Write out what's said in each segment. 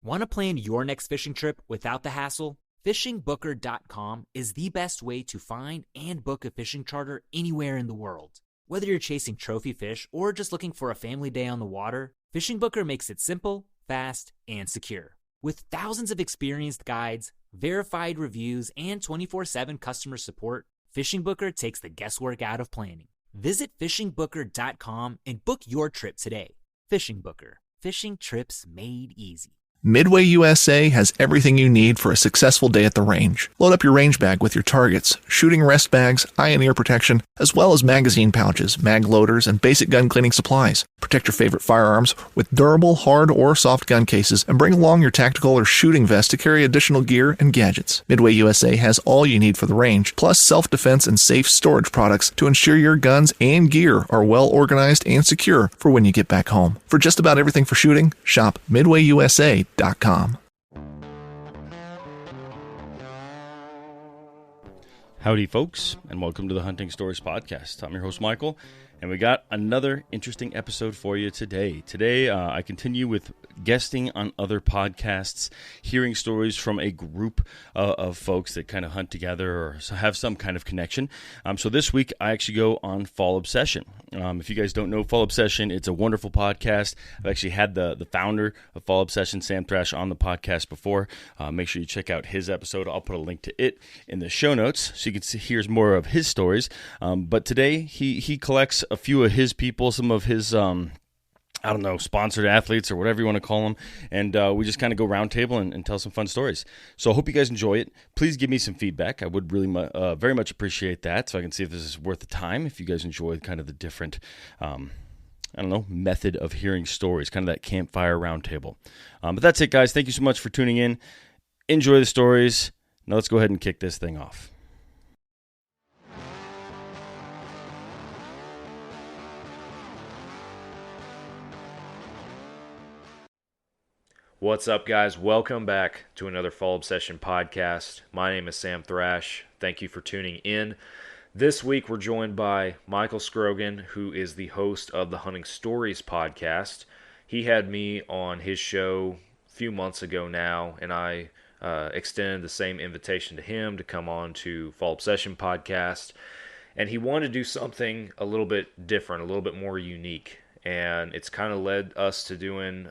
Want to plan your next fishing trip without the hassle? FishingBooker.com is the best way to find and book a fishing charter anywhere in the world. Whether you're chasing trophy fish or just looking for a family day on the water, Fishing Booker makes it simple, fast, and secure. With thousands of experienced guides, verified reviews, and 24/7 customer support, Fishing Booker takes the guesswork out of planning. Visit FishingBooker.com and book your trip today. Fishing Booker. Fishing trips made easy. Midway USA has everything you need for a successful day at the range. Load up your range bag with your targets, shooting rest bags, eye and ear protection, as well as magazine pouches, mag loaders, and basic gun cleaning supplies. Protect your favorite firearms with durable, hard, or soft gun cases, and bring along your tactical or shooting vest to carry additional gear and gadgets. Midway USA has all you need for the range, plus self-defense and safe storage products to ensure your guns and gear are well organized and secure for when you get back home. For just about everything for shooting, shop MidwayUSA.com. Howdy, folks, and welcome to the Hunting Stories Podcast. I'm your host, Michael, and we got another interesting episode for you today. Today, I continue with guesting on other podcasts, hearing stories from a group of folks that kind of hunt together or have some kind of connection. So this week, I actually go on Fall Obsession. If you guys don't know Fall Obsession, it's a wonderful podcast. I've actually had the founder of Fall Obsession, Sam Thrash, on the podcast before. Make sure you check out his episode. I'll put a link to it in the show notes so you can hear more of his stories. But today, he collects a few of his people, some of his sponsored athletes or whatever you want to call them, and we just kind of go roundtable and tell some fun stories. So I hope you guys enjoy it. Please give me some feedback. I would really very much appreciate that, so I can see if this is worth the time, if you guys enjoy kind of the different, method of hearing stories, kind of that campfire roundtable. But that's it, guys. Thank you so much for tuning in. Enjoy the stories. Now let's go ahead and kick this thing off. What's up, guys? Welcome back to another Fall Obsession podcast. My name is Sam Thrash. Thank you for tuning in. This week, we're joined by Michael Scrogan, who is the host of the Hunting Stories podcast. He had me on his show a few months ago now, and I extended the same invitation to him to come on to Fall Obsession podcast. And he wanted to do something a little bit different, a little bit more unique. And it's kind of led us to doing...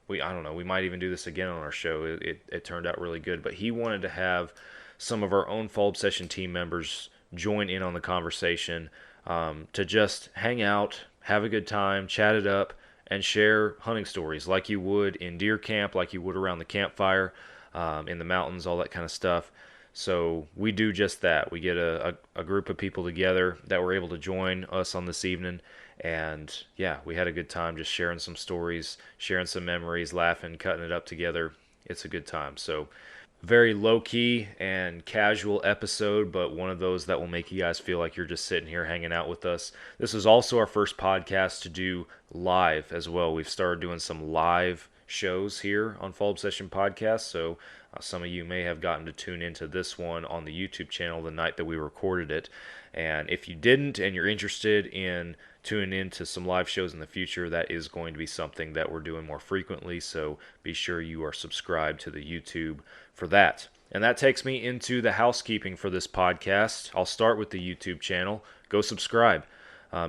we might even do this again on our show. It turned out really good. But he wanted to have some of our own Fall Obsession team members join in on the conversation to just hang out, have a good time, chat it up, and share hunting stories like you would in deer camp, like you would around the campfire, in the mountains, all that kind of stuff. So we do just that. We get a group of people together that were able to join us on this evening. And yeah, we had a good time just sharing some stories, sharing some memories, laughing, cutting it up together. It's a good time. So very low-key and casual episode, but one of those that will make you guys feel like you're just sitting here hanging out with us. This is also our first podcast to do live as well. We've started doing some live shows here on Fall Obsession Podcast, so some of you may have gotten to tune into this one on the YouTube channel the night that we recorded it. And if you didn't and you're interested in tuning into some live shows in the future, that is going to be something that we're doing more frequently, so be sure you are subscribed to the YouTube for that. And that takes me into the housekeeping for this podcast. I'll start with the YouTube channel. Go subscribe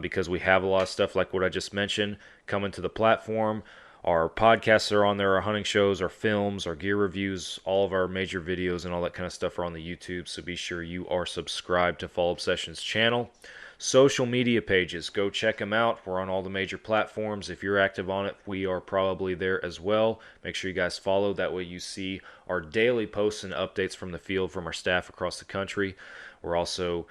because we have a lot of stuff like what I just mentioned coming to the platform. Our podcasts are on there, our hunting shows, our films, our gear reviews, all of our major videos and all that kind of stuff are on the YouTube, so be sure you are subscribed to Fall Obsession's channel. Social media pages, go check them out. We're on all the major platforms. If you're active on it, we are probably there as well. Make sure you guys follow. That way you see our daily posts and updates from the field from our staff across the country. We're also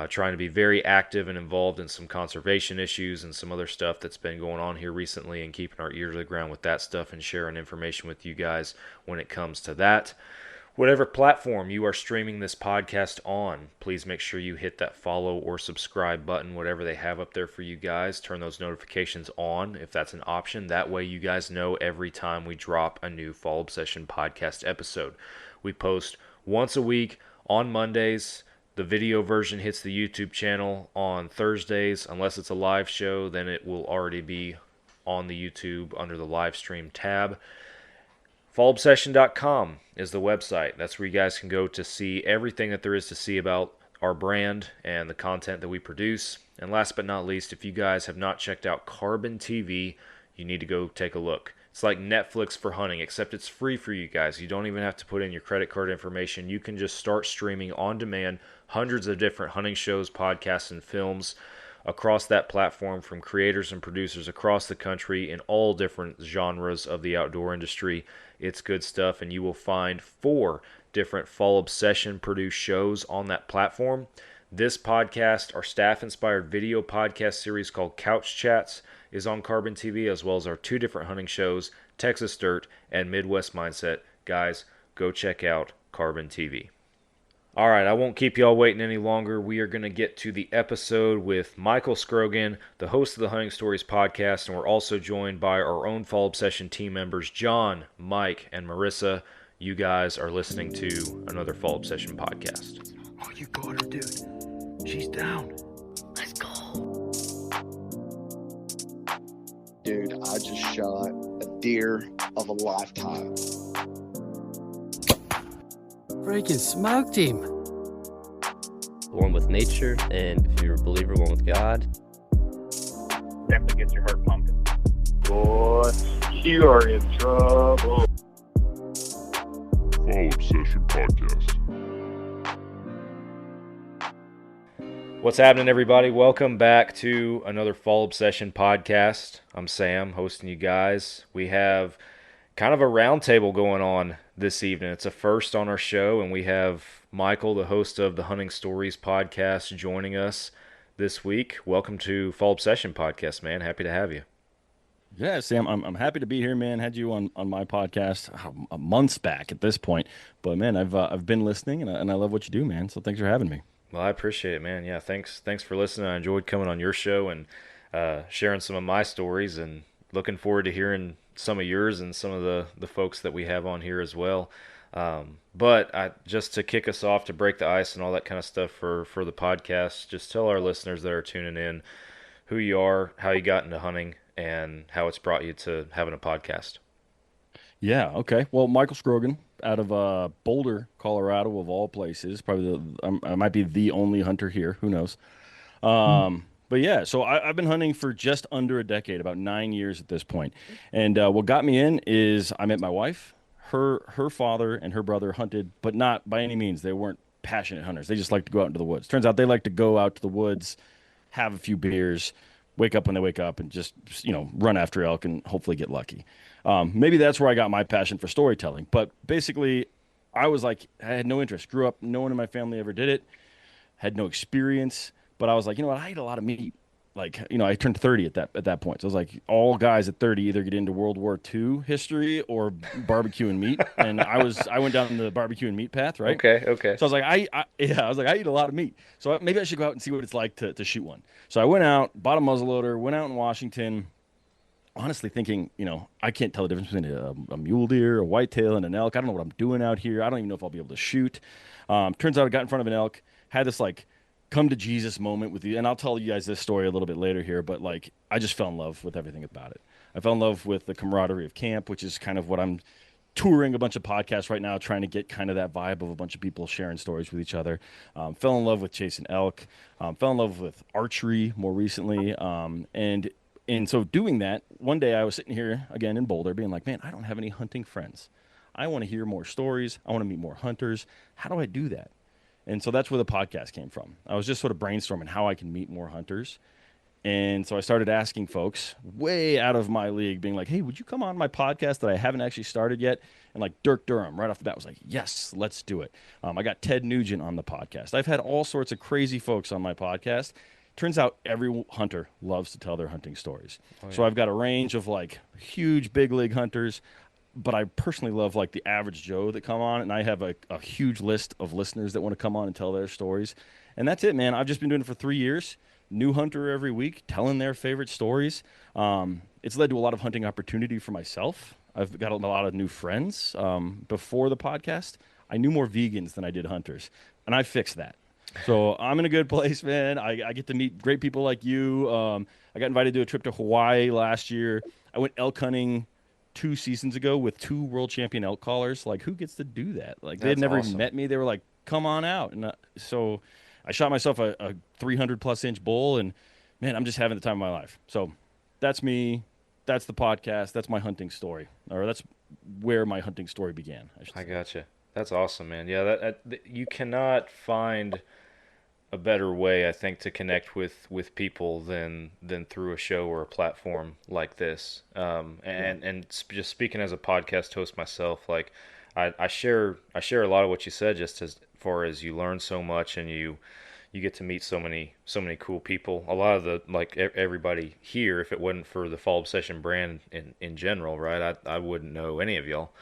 trying to be very active and involved in some conservation issues and some other stuff that's been going on here recently, and keeping our ear to the ground with that stuff and sharing information with you guys when it comes to that. Whatever platform you are streaming this podcast on, please make sure you hit that follow or subscribe button, whatever they have up there for you guys. Turn those notifications on if that's an option. That way you guys know every time we drop a new Fall Obsession podcast episode. We post once a week on Mondays. The video version hits the YouTube channel on Thursdays. Unless it's a live show, then it will already be on the YouTube under the live stream tab. fallobsession.com is the website. That's where you guys can go to see everything that there is to see about our brand and the content that we produce. And last but not least, if you guys have not checked out Carbon TV, you need to go take a look. It's like Netflix for hunting, except it's free for you guys. You don't even have to put in your credit card information. You can just start streaming on demand hundreds of different hunting shows, podcasts, and films across that platform from creators and producers across the country in all different genres of the outdoor industry. It's good stuff, and you will find 4 different Fall Obsession produced shows on that platform. This podcast, our staff-inspired video podcast series called Couch Chats, is on Carbon TV, as well as our 2 different hunting shows, Texas Dirt and Midwest Mindset. Guys, go check out Carbon TV. All right, I won't keep y'all waiting any longer. We are going to get to the episode with Michael Scrogan, the host of the Hunting Stories podcast, and we're also joined by our own Fall Obsession team members, John, Mike, and Marissa. You guys are listening to another Fall Obsession podcast. Oh, you got her, dude. She's down. Let's go. Dude, I just shot a deer of a lifetime. Freaking smoked him. One with nature, and if you're a believer, one with God. Definitely gets your heart pumping. Boy, you are in trouble. Fall Obsession Podcast. What's happening, everybody? Welcome back to another Fall Obsession podcast. I'm Sam, hosting you guys. We have kind of a roundtable going on this evening. It's a first on our show, and we have Michael, the host of the Hunting Stories podcast, joining us this week. Welcome to Fall Obsession podcast, man. Happy to have you. Yeah, Sam, I'm happy to be here, man. Had you on my podcast months back at this point, but man, I've been listening and I love what you do, man. So thanks for having me. Well, I appreciate it, man. Yeah, thanks for listening. I enjoyed coming on your show and sharing some of my stories, and looking forward to hearing some of yours and some of the folks that we have on here as well. But just to kick us off, to break the ice and all that kind of stuff for the podcast, just tell our listeners that are tuning in who you are, how you got into hunting, and how it's brought you to having a podcast. Yeah, okay. Well, Michael Scrogan out of Boulder, Colorado, of all places. Probably I might be the only hunter here. Who knows? But yeah, so I've been hunting for just under a decade, about 9 years at this point. And what got me in is I met my wife. Her father and her brother hunted, but not by any means. They weren't passionate hunters. They just like to go out into the woods. Turns out they like to go out to the woods, have a few beers, wake up when they wake up, and just, run after elk and hopefully get lucky. Maybe that's where I got my passion for storytelling. But basically, I was like, I had no interest. Grew up, no one in my family ever did it. Had no experience. But I was like, you know what? I eat a lot of meat. Like, I turned 30 at that point. So I was like, all guys at 30 either get into World War II history or barbecue and meat. And I went down the barbecue and meat path, right? Okay. So I was like, I eat a lot of meat. So maybe I should go out and see what it's like to shoot one. So I went out, bought a muzzleloader, went out in Washington, honestly thinking, I can't tell the difference between a mule deer, a whitetail, and an elk. I don't know what I'm doing out here. I don't even know if I'll be able to shoot. Turns out I got in front of an elk, had this come to Jesus moment with you, and I'll tell you guys this story a little bit later here, but I just fell in love with everything about it. I fell in love with the camaraderie of camp, which is kind of what I'm touring a bunch of podcasts right now, trying to get kind of that vibe of a bunch of people sharing stories with each other. Fell in love with chasing elk, fell in love with archery more recently, and so doing that, one day I was sitting here again in Boulder being like, man, I don't have any hunting friends. I want to hear more stories. I want to meet more hunters. How do I do that? And so that's where the podcast came from. I was just sort of brainstorming how I can meet more hunters. And so I started asking folks way out of my league, being like, hey, would you come on my podcast that I haven't actually started yet? And Dirk Durham right off the bat was like, yes, let's do it. I got Ted Nugent on the podcast. I've had all sorts of crazy folks on my podcast. Turns out every hunter loves to tell their hunting stories. Oh, yeah. So I've got a range of huge big league hunters, but I personally love the average Joe that come on, and I have a huge list of listeners that want to come on and tell their stories. And that's it, man. I've just been doing it for 3 years. New hunter every week, telling their favorite stories. It's led to a lot of hunting opportunity for myself. I've got a lot of new friends. Before the podcast, I knew more vegans than I did hunters, and I fixed that. So I'm in a good place, man. I get to meet great people like you. I got invited to a trip to Hawaii last year. I went elk hunting 2 seasons ago with 2 world champion elk callers. Like, who gets to do that? Like, they had That's never awesome. even met me. They were like, come on out. And so I shot myself a 300-plus inch bull, and, man, I'm just having the time of my life. So that's me. That's the podcast. That's my hunting story. Or that's where my hunting story began. I gotcha. That's awesome, man. Yeah, that you cannot find a better way, I think, to connect with people than through a show or a platform like this. Just speaking as a podcast host myself, like I share a lot of what you said, just as far as you learn so much and you get to meet so many cool people. A lot of the, like, everybody here, if it wasn't for the Fall Obsession brand in general, right, I wouldn't know any of y'all.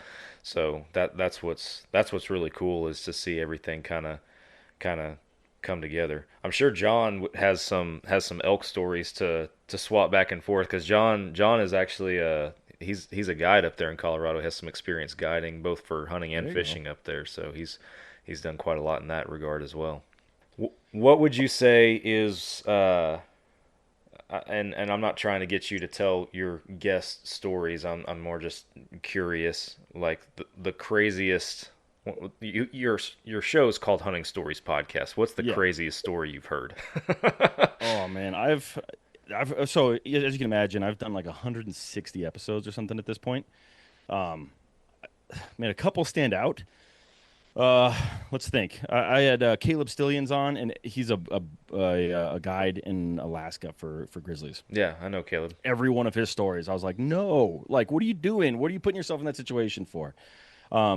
So that's what's really cool, is to see everything kind of come together. I'm sure John has some elk stories to swap back and forth, because John is actually he's a guide up there in Colorado. Has some experience guiding both for hunting and fishing up there, so he's done quite a lot in that regard as well. What would you say is and I'm not trying to get you to tell your guest stories. I'm more just curious, like the craziest. Your show is called Hunting Stories Podcast. What's the craziest story you've heard? Oh man, I've so, as you can imagine, I've done like 160 episodes or something at this point. Man, a couple stand out. Let's think. I had Caleb Stillions on, and he's a guide in Alaska for grizzlies. Yeah, I know Caleb. Every one of his stories, I was like, no, like, what are you doing? What are you putting yourself in that situation for?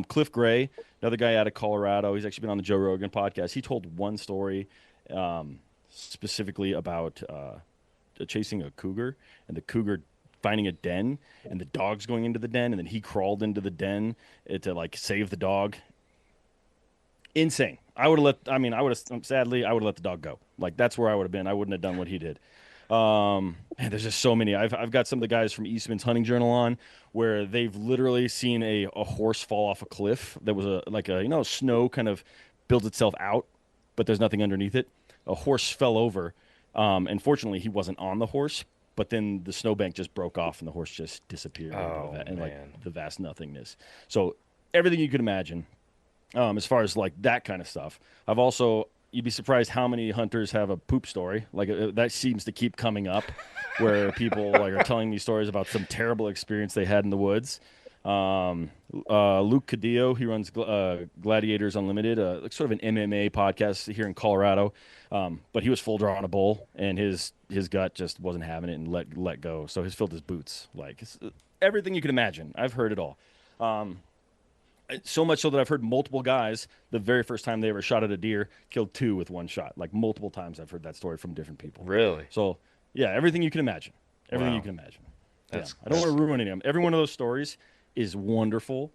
Cliff Gray, another guy out of Colorado. He's actually been on the Joe Rogan podcast. He told one story specifically about chasing a cougar, and the cougar finding a den, and the dog's going into the den, and then he crawled into the den to, like, save the dog. Insane. Sadly, I would have let the dog go. Like, that's where I would have been. I wouldn't have done what he did. Man, there's just so many. I've got some of the guys from Eastman's Hunting Journal on, where they've literally seen a horse fall off a cliff. That was snow kind of builds itself out, but there's nothing underneath it. A horse fell over, and fortunately he wasn't on the horse, but then the snowbank just broke off and the horse just disappeared like the vast nothingness. So everything you could imagine, as far as like that kind of stuff. I've also, you'd be surprised how many hunters have a poop story. Like, that seems to keep coming up, where people like are telling me stories about some terrible experience they had in the woods. Luke Cadillo, he runs Gladiators Unlimited, like sort of an MMA podcast here in Colorado. But he was full draw on a bull, and his gut just wasn't having it and let go. So he's filled his boots. Like, everything you can imagine. I've heard it all. So much so that I've heard multiple guys, the very first time they ever shot at a deer, killed 2 with one shot. Like, multiple times I've heard that story from different people. Really? So, yeah, everything you can imagine. Everything you can imagine. I don't want to ruin any of them. Every one of those stories is wonderful,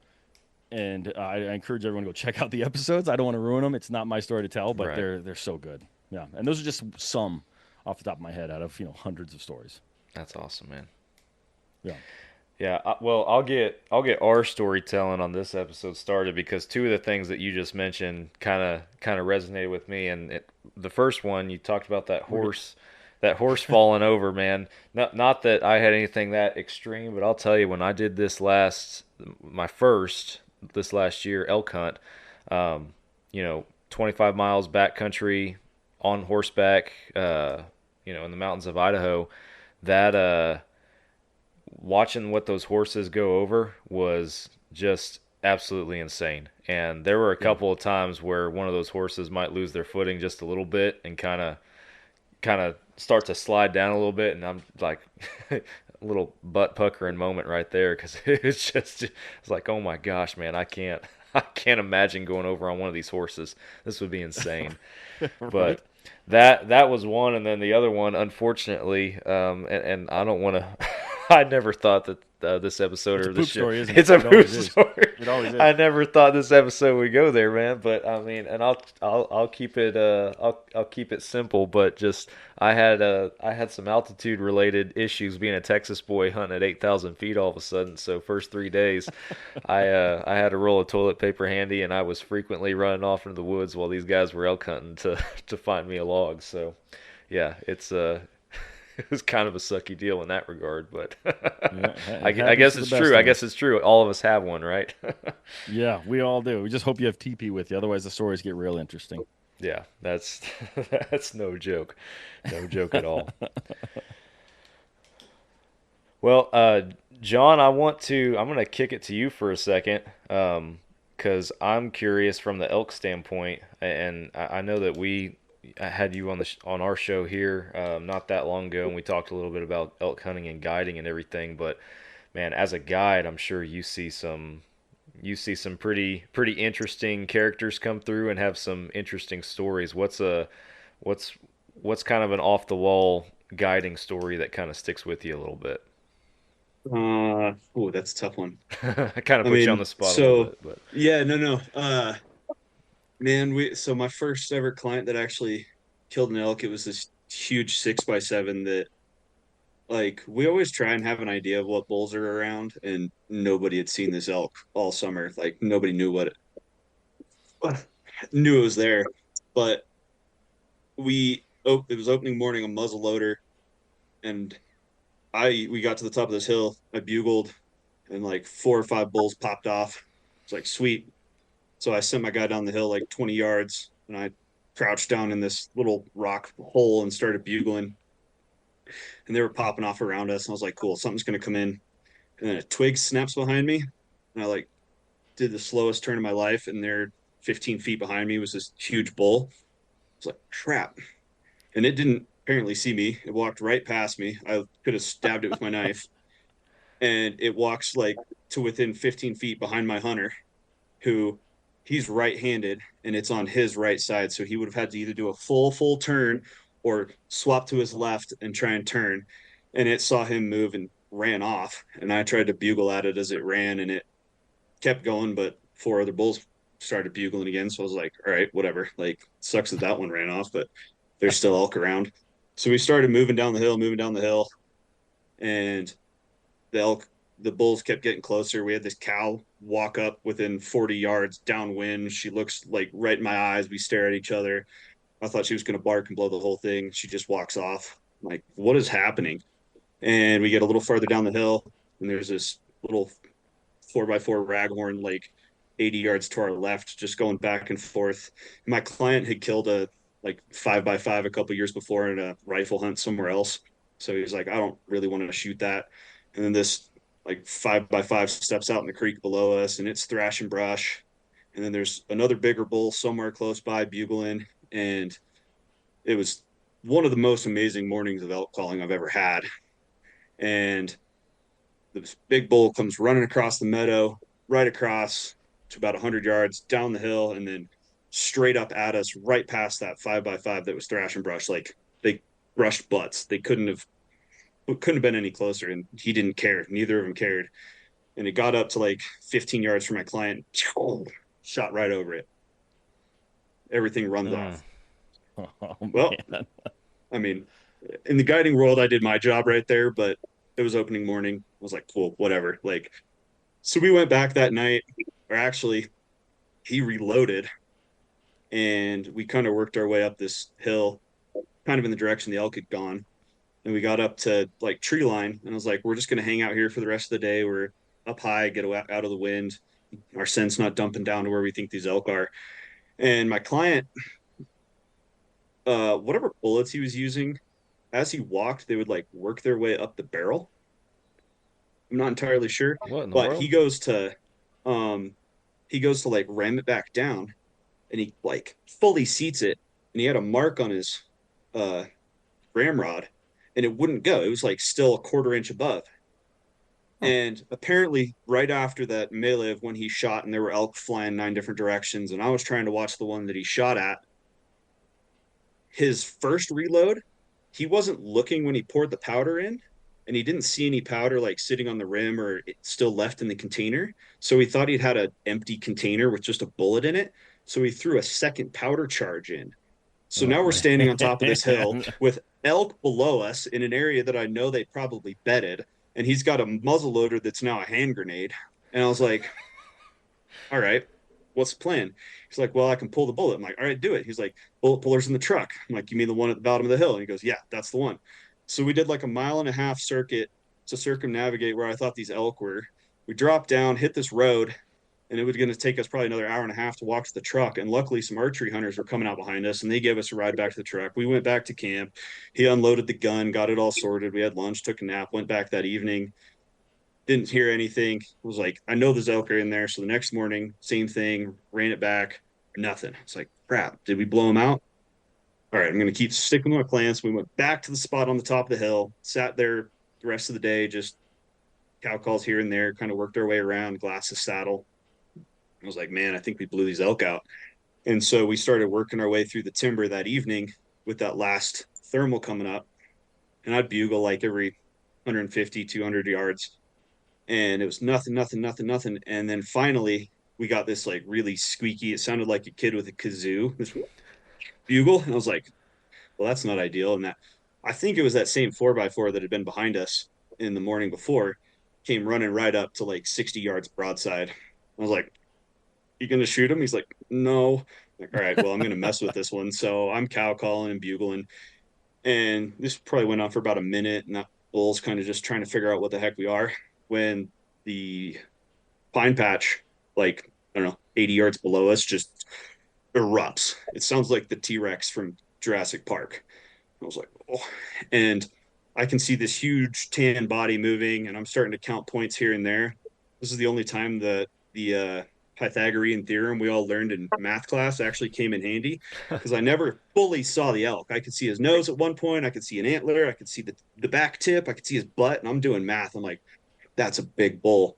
and I encourage everyone to go check out the episodes. I don't want to ruin them. It's not my story to tell, but they're so good. Yeah, and those are just some off the top of my head out of hundreds of stories. That's awesome, man. Yeah. Yeah, well, I'll get our storytelling on this episode started, because 2 of the things that you just mentioned kind of resonated with me. And the first one, you talked about that horse falling over, man. Not that I had anything that extreme, but I'll tell you, when I did this last year elk hunt, 25 miles backcountry on horseback, in the mountains of Idaho, that watching what those horses go over was just absolutely insane. And there were a couple of times where one of those horses might lose their footing just a little bit and kind of start to slide down a little bit, and I'm like a little butt puckering moment right there, because it's like, oh my gosh, man, I can't imagine going over on one of these horses. This would be insane. But that was one, and then the other one, unfortunately, and I don't want to I never thought that this episode or this show. It's a poop story. It always is. I never thought this episode would go there, man. But I mean, and I'll keep it I'll keep it simple. But just I had some altitude related issues being a Texas boy hunting at 8,000 feet all of a sudden. So first 3 days, I had a roll of toilet paper handy, and I was frequently running off into the woods while these guys were elk hunting to find me a log. So yeah, it's it was kind of a sucky deal in that regard, but Yeah, I it guess happens to the it's best true. of I guess us. it's true. All of us have one, right? Yeah, we all do. We just hope you have TP with you. Otherwise, the stories get real interesting. Yeah, that's that's no joke. No joke at all. Well, John, I'm going to kick it to you for a second, because I'm curious from the elk standpoint, and I know that I had you on on our show here not that long ago, and we talked a little bit about elk hunting and guiding and everything. But man, as a guide, I'm sure you see some pretty interesting characters come through and have some interesting stories. What's what's kind of an off the wall guiding story that kind of sticks with you a little bit? Oh, that's a tough one. I kind of I put you on mean, the spot a little so bit, but yeah, no. Man, so my first ever client that actually killed an elk, it was this huge 6x7 that like we always try and have an idea of what bulls are around, and nobody had seen this elk all summer. Like nobody knew it was there. But it was opening morning, a muzzle loader, and we got to the top of this hill. I bugled, and like 4 or 5 bulls popped off. It's like sweet. So I sent my guy down the hill like 20 yards, and I crouched down in this little rock hole and started bugling. And they were popping off around us. And I was like, cool, something's going to come in. And then a twig snaps behind me. And I like did the slowest turn of my life. And there, 15 feet behind me was this huge bull. I was like, crap. And it didn't apparently see me. It walked right past me. I could have stabbed it with my knife. And it walks like to within 15 feet behind my hunter, who he's right-handed and it's on his right side. So he would have had to either do a full turn or swap to his left and try and turn. And it saw him move and ran off. And I tried to bugle at it as it ran, and it kept going, but 4 other bulls started bugling again. So I was like, all right, whatever. Like, sucks that that one ran off, but there's still elk around. So we started moving down the hill, and the elk the bulls kept getting closer. We had this cow walk up within 40 yards downwind. She looks like right in my eyes. We stare at each other. I thought she was going to bark and blow the whole thing. She just walks off. I'm like, what is happening? And we get a little farther down the hill, and there's this little 4x4 raghorn like 80 yards to our left, just going back and forth. My client had killed a like 5x5 a couple years before in a rifle hunt somewhere else. So he was like, I don't really want to shoot that. And then this like 5x5 steps out in the creek below us, and it's thrashing brush. And then there's another bigger bull somewhere close by bugling. And it was one of the most amazing mornings of elk calling I've ever had. And this big bull comes running across the meadow, right across to about 100 yards down the hill, and then straight up at us, right past that 5x5 that was thrashing brush. Like they brushed butts. They couldn't have been any closer, and he didn't care. Neither of them cared. And it got up to like 15 yards from my client, shot right over it. Everything runs off. Oh, Well, man. I mean, in the guiding world, I did my job right there, but it was opening morning. I was like, cool, whatever. Like, so we went back that night, or actually, he reloaded, and we kind of worked our way up this hill, kind of in the direction the elk had gone. And we got up to like tree line, and I was like, we're just going to hang out here for the rest of the day. We're up high, get out of the wind. Our scent's not dumping down to where we think these elk are. And my client, whatever bullets he was using, as he walked, they would like work their way up the barrel. I'm not entirely sure, what in the but world? um, he goes to like ram it back down, and he like fully seats it, and he had a mark on his uh ramrod, and it wouldn't go. It was like still a quarter inch above. And apparently, right after that melee of when he shot, and there were elk flying 9 different directions, and I was trying to watch the one that he shot at, his first reload, he wasn't looking when he poured the powder in, and he didn't see any powder like sitting on the rim or still left in the container. So he thought he'd had an empty container with just a bullet in it. So he threw a second powder charge in. So Oh, now we're standing on top of this hill man. with elk below us in an area that I know they probably bedded, and he's got a muzzle loader that's now a hand grenade. And I was like, all right, what's the plan? He's like, well, I can pull the bullet. I'm like, all right, do it. He's like, bullet puller's in the truck. I'm like, you mean the one at the bottom of the hill? And he goes, yeah, that's the one. So we did like a 1.5-mile circuit to circumnavigate where I thought these elk were. We dropped down, hit this road, and it was going to take us probably another hour and a half to walk to the truck. And luckily, some archery hunters were coming out behind us, and they gave us a ride back to the truck. We went back to camp. He unloaded the gun, got it all sorted. We had lunch, took a nap, went back that evening. Didn't hear anything. Was like, I know there's elk are in there. So the next morning, same thing, ran it back, nothing. It's like, crap, did we blow them out? All right, I'm going to keep sticking with my plans. We went back to the spot on the top of the hill, sat there the rest of the day, just cow calls here and there, kind of worked our way around, glass of saddle. I was like, man, I think we blew these elk out. And so we started working our way through the timber that evening with that last thermal coming up. And I'd bugle like every 150, 200 yards. And it was nothing, nothing, nothing, nothing. And then finally, we got this like really squeaky, it sounded like a kid with a kazoo, this bugle. And I was like, well, that's not ideal. And that, I think it was that same 4x4 that had been behind us in the morning before, came running right up to like 60 yards broadside. I was like, you going to shoot him? He's like, no. I'm like, all right, well, I'm going to mess with this one. So I'm cow calling and bugling. And this probably went on for about a minute. And that bull's kind of just trying to figure out what the heck we are when the pine patch, like, I don't know, 80 yards below us just erupts. It sounds like the T-Rex from Jurassic Park. I was like, oh, and I can see this huge tan body moving, and I'm starting to count points here and there. This is the only time that the Pythagorean theorem we all learned in math class actually came in handy, because I never fully saw the elk. I could see his nose at one point. I could see an antler. I could see the back tip. I could see his butt, and I'm doing math. I'm like, that's a big bull.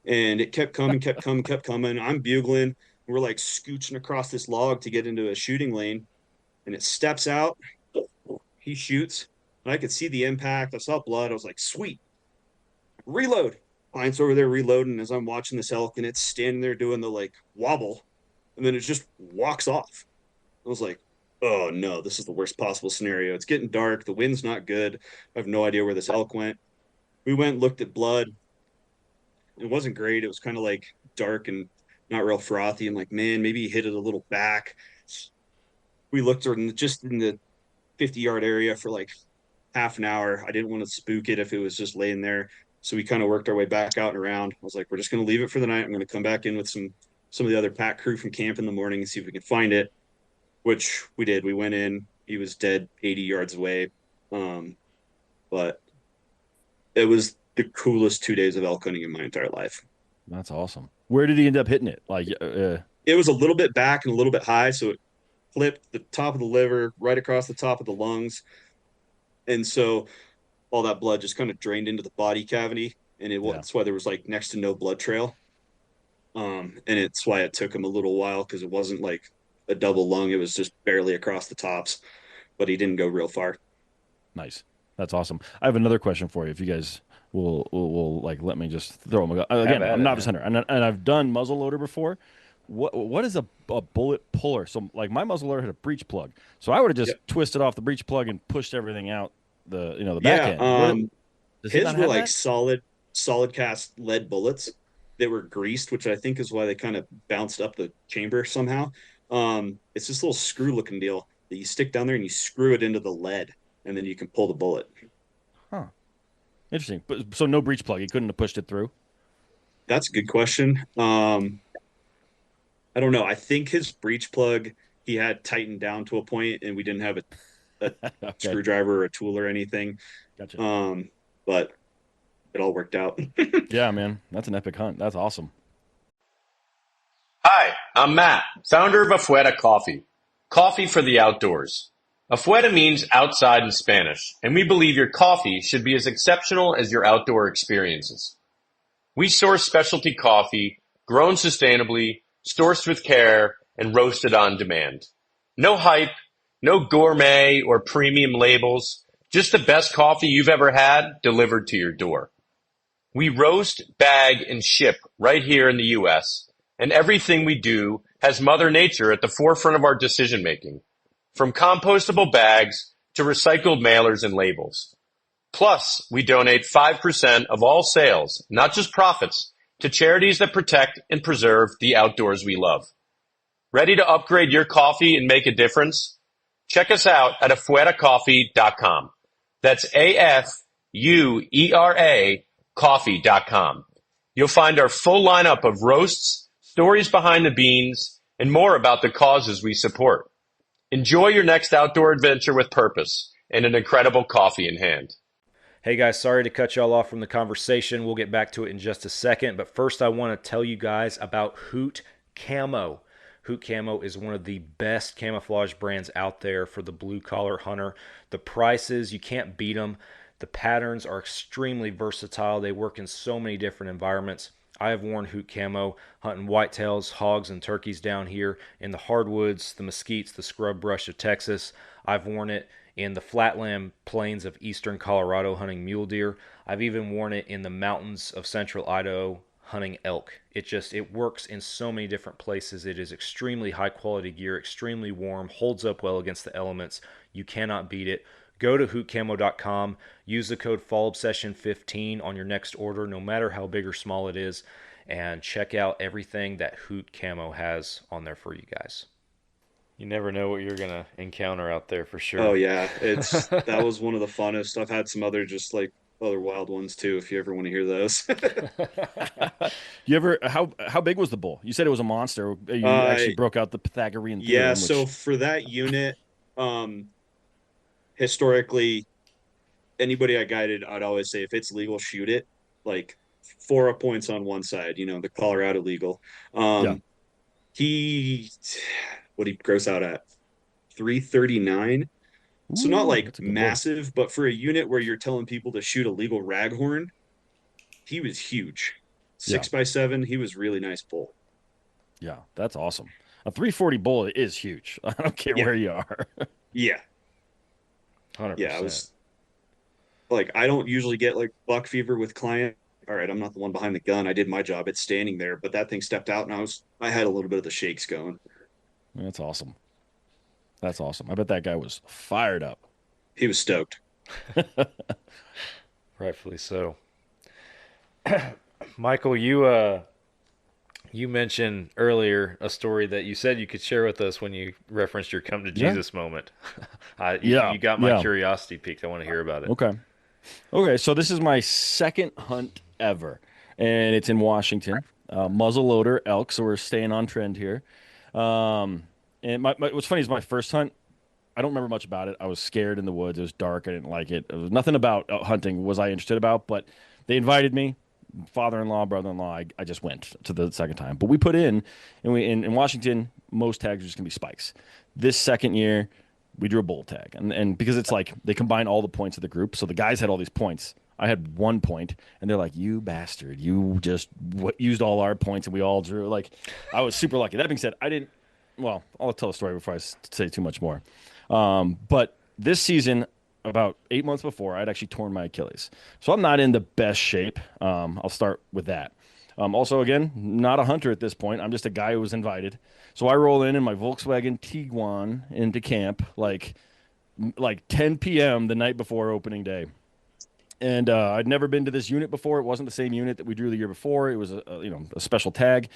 And it kept coming, kept coming, kept coming. I'm bugling. We're like scooching across this log to get into a shooting lane, and it steps out. He shoots, and I could see the impact. I saw blood. I was like, sweet. Reload. Client's over there reloading as I'm watching this elk, and it's standing there doing the like wobble, and then it just walks off. I was like, oh no, this is the worst possible scenario. It's getting dark. The wind's not good. I have no idea where this elk went. We went and looked at blood. It wasn't great. It was kind of like dark and not real frothy. I'm like, man, maybe he hit it a little back. We looked just in the 50-yard area for like half an hour. I didn't want to spook it if it was just laying there. So we kind of worked our way back out and around. I was like, we're just going to leave it for the night. I'm going to come back in with some of the other pack crew from camp in the morning and see if we can find it, which we did. We went in. He was dead 80 yards away. But it was the coolest 2 days of elk hunting in my entire life. That's awesome. Where did he end up hitting it? Like, it was a little bit back and a little bit high. So it flipped the top of the liver right across the top of the lungs. And so all that blood just kind of drained into the body cavity. And that's why there was like next to no blood trail. And it's why it took him a little while, because it wasn't like a double lung. It was just barely across the tops, but he didn't go real far. Nice. That's awesome. I have another question for you. If you guys will like, let me just throw them again. I'm a novice hunter, and I've done muzzleloader before. What is a bullet puller? So like my muzzleloader had a breech plug, so I would have just twisted off the breech plug and pushed everything out the back end. His were like solid cast lead bullets. They were greased, which I think is why they kind of bounced up the chamber somehow. It's this little screw looking deal that you stick down there and you screw it into the lead, and then you can pull the bullet. Huh. Interesting. But so no breech plug. He couldn't have pushed it through? That's a good question. I don't know. I think his breech plug he had tightened down to a point, and we didn't have a okay. screwdriver or a tool or anything. Gotcha. But it all worked out. Yeah, man. That's an epic hunt. That's awesome. Hi, I'm Matt, founder of Afuera Coffee. Coffee for the outdoors. Afuera means outside in Spanish, and we believe your coffee should be as exceptional as your outdoor experiences. We source specialty coffee, grown sustainably, sourced with care, and roasted on demand. No hype, no gourmet or premium labels, just the best coffee you've ever had delivered to your door. We roast, bag, and ship right here in the U.S., and everything we do has Mother Nature at the forefront of our decision-making, from compostable bags to recycled mailers and labels. Plus, we donate 5% of all sales, not just profits, to charities that protect and preserve the outdoors we love. Ready to upgrade your coffee and make a difference? Check us out at afueracoffee.com. That's AFUERA coffee.com. You'll find our full lineup of roasts, stories behind the beans, and more about the causes we support. Enjoy your next outdoor adventure with purpose and an incredible coffee in hand. Hey guys, sorry to cut y'all off from the conversation. We'll get back to it in just a second, but first I want to tell you guys about Hoot Camo. Hoot Camo is one of the best camouflage brands out there for the blue-collar hunter. The prices, you can't beat them. The patterns are extremely versatile. They work in so many different environments. I have worn Hoot Camo hunting whitetails, hogs, and turkeys down here in the hardwoods, the mesquites, the scrub brush of Texas. I've worn it in the flatland plains of eastern Colorado hunting mule deer. I've even worn it in the mountains of central Idaho hunting elk. It works in so many different places. It is extremely high quality gear, extremely warm, holds up well against the elements. You cannot beat it. Go to hootcamo.com, use the code FallObsession15 on your next order, no matter how big or small it is, and check out everything that Hoot Camo has on there for you guys. You never know what you're going to encounter out there for sure. Oh, yeah. That was one of the funnest. I've had some other other wild ones too, if you ever want to hear those. How big was the bull? You said it was a monster. You actually broke out the Pythagorean theorem. Yeah, so for that unit, historically, anybody I guided, I'd always say if it's legal, shoot it. Like 4 points on one side, the Colorado legal. He gross out at 339. So not like massive, but for a unit where you're telling people to shoot a legal raghorn, he was huge. 6x7, he was really nice bull. Yeah, that's awesome. A 340 bull is huge. I don't care where you are. Yeah. 100%. Yeah, I was like, I don't usually get like buck fever with client. All right, I'm not the one behind the gun. I did my job. It's standing there, but that thing stepped out and I had a little bit of the shakes going. That's awesome. That's awesome. I bet that guy was fired up. He was stoked. Rightfully so. Michael, you mentioned earlier a story that you said you could share with us when you referenced your come to Jesus moment. You got my curiosity piqued. I want to hear about it. Okay, so this is my second hunt ever, and it's in Washington. Muzzleloader elk, so we're staying on trend here. And what's funny is my first hunt, I don't remember much about it. I was scared in the woods. It was dark. I didn't like it. It was nothing about hunting was I interested about, but they invited me. Father-in-law, brother-in-law, I just went to the second time. But we put in Washington, most tags are just going to be spikes. This second year, we drew a bull tag. And because it's like they combine all the points of the group, so the guys had all these points. I had 1 point, and they're like, you bastard, you just used all our points, and we all drew. Like, I was super lucky. That being said, I'll tell a story before I say too much more. But this season, about 8 months before, I'd actually torn my Achilles. So I'm not in the best shape. I'll start with that. Also, again, not a hunter at this point. I'm just a guy who was invited. So I roll in my Volkswagen Tiguan into camp like 10 p.m. the night before opening day. And I'd never been to this unit before. It wasn't the same unit that we drew the year before. It was a special tag.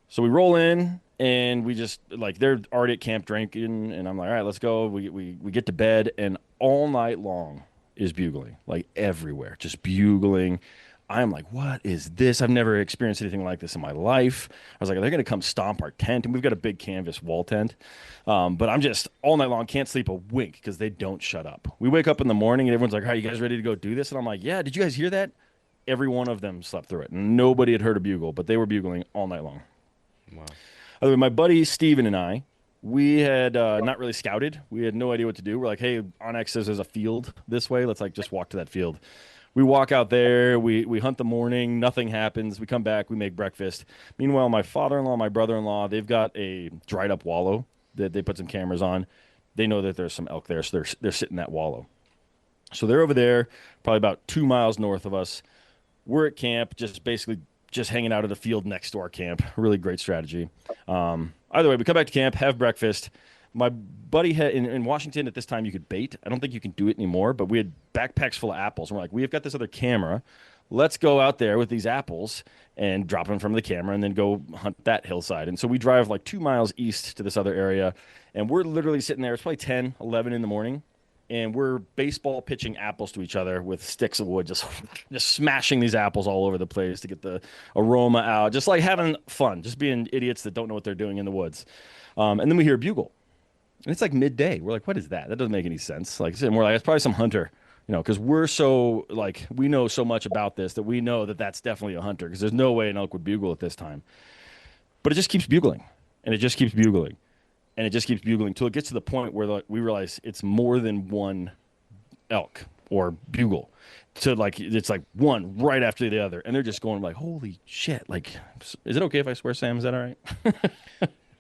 So we roll in, and we just, they're already at camp drinking, and I'm like, all right, let's go. We get to bed, and all night long is bugling, everywhere, just bugling. I'm like, what is this? I've never experienced anything like this in my life. I was like, are they going to come stomp our tent? And we've got a big canvas wall tent. But I'm just all night long, can't sleep a wink because they don't shut up. We wake up in the morning, and everyone's like, all right, you guys ready to go do this? And I'm like, yeah, did you guys hear that? Every one of them slept through it. Nobody had heard a bugle, but they were bugling all night long. Wow. Other than my buddy Steven and I, we had not really scouted. We had no idea what to do. We're like, hey, Onyx says there's a field this way. Let's just walk to that field. We walk out there. We hunt the morning. Nothing happens. We come back. We make breakfast. Meanwhile, my father-in-law, my brother-in-law, they've got a dried up wallow that they put some cameras on. They know that there's some elk there, so they're sitting in that wallow. So they're over there, probably about 2 miles north of us. We're at camp, just hanging out at a field next to our camp. Really great strategy. Either way, we come back to camp, have breakfast. My buddy had in Washington at this time, you could bait. I don't think you can do it anymore, but we had backpacks full of apples. And we're like, we've got this other camera. Let's go out there with these apples and drop them from the camera and then go hunt that hillside. And so we drive 2 miles east to this other area, and we're literally sitting there. It's probably 10, 11 in the morning. and we're baseball pitching apples to each other with sticks of wood, just smashing these apples all over the place to get the aroma out, just like having fun, just being idiots that don't know what they're doing in the woods. And then we hear a bugle, and it's like midday. We're like, what is that? That doesn't make any sense. Like, and we're like, it's probably some hunter, because we're so like we know so much about this that we know that that's definitely a hunter, because there's no way an elk would bugle at this time. But it just keeps bugling, and it just keeps bugling. And it just keeps bugling until it gets to the point where we realize it's more than one elk or bugle. So it's like one right after the other, and they're just going like, "Holy shit!" Like, is it okay if I swear, Sam? Is that all right?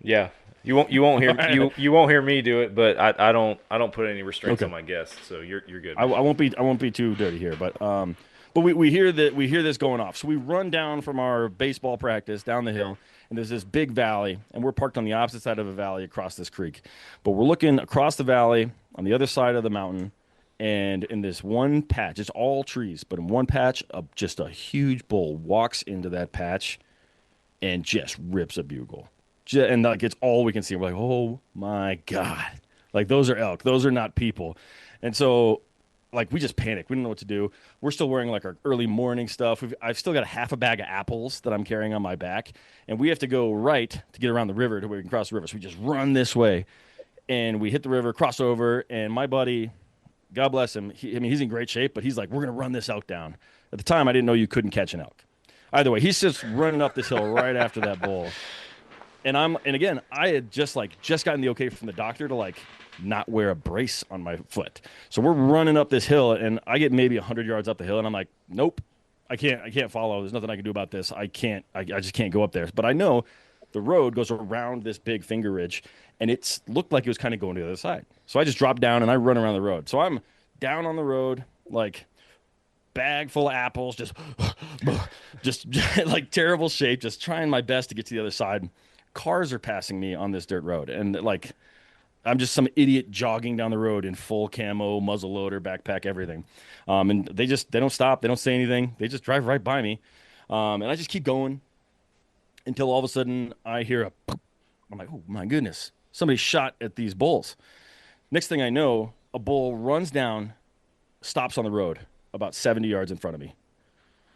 Yeah, you won't hear you won't hear me do it, but I don't put any restraints on my guests, so you're good. I won't be too dirty here, but we hear this going off. So we run down from our baseball practice down the hill. And there's this big valley, and we're parked on the opposite side of a valley across this creek. But we're looking across the valley on the other side of the mountain, and in this one patch, it's all trees, but in one patch, just a huge bull walks into that patch and just rips a bugle. And like it's all we can see. We're like, oh my God. Like those are elk. Those are not people. And so like we just panicked. We didn't know what to do. We're still wearing like our early morning stuff. I've still got a half a bag of apples that I'm carrying on my back, and we have to go right to get around the river to where we can cross the river. So we just run this way, and we hit the river, cross over, and my buddy, God bless him, he's in great shape, but he's like, we're gonna run this elk down. At the time, I didn't know you couldn't catch an elk. Either way, he's just running up this hill right after that bull. And again, I had just gotten the okay from the doctor to like not wear a brace on my foot. So we're running up this hill, and I get maybe 100 yards up the hill, and I'm like, nope, I can't follow. There's nothing I can do about this. I just can't go up there. But I know the road goes around this big finger ridge, and it looked like it was kind of going to the other side. So I just drop down and I run around the road. So I'm down on the road, like bag full of apples, just like terrible shape, just trying my best to get to the other side. Cars are passing me on this dirt road, and like I'm just some idiot jogging down the road in full camo, muzzle loader, backpack, everything. And they don't stop. They don't say anything. They just drive right by me. And I just keep going until all of a sudden I hear a poop. I'm like, oh my goodness, somebody shot at these bulls. Next thing I know, a bull runs down, stops on the road about 70 yards in front of me.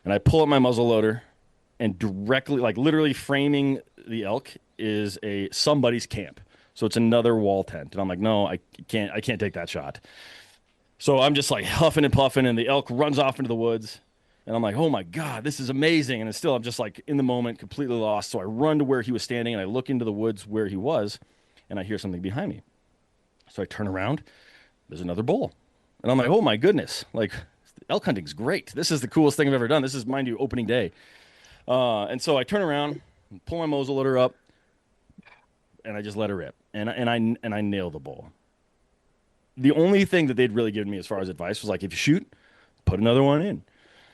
And I pull up my muzzle loader, and directly, like literally framing the elk is somebody's camp. So it's another wall tent. And I'm like, no, I can't take that shot. So I'm just like huffing and puffing, and the elk runs off into the woods. And I'm like, oh my God, this is amazing. And I'm just like in the moment, completely lost. So I run to where he was standing, and I look into the woods where he was, and I hear something behind me. So I turn around, there's another bull. And I'm like, oh my goodness, like elk hunting's great. This is the coolest thing I've ever done. This is, mind you, opening day. And so I turn around, pull my muzzle loader up, and I just let her rip. And I nail the bull. The only thing that they'd really given me as far as advice was like, if you shoot, put another one in.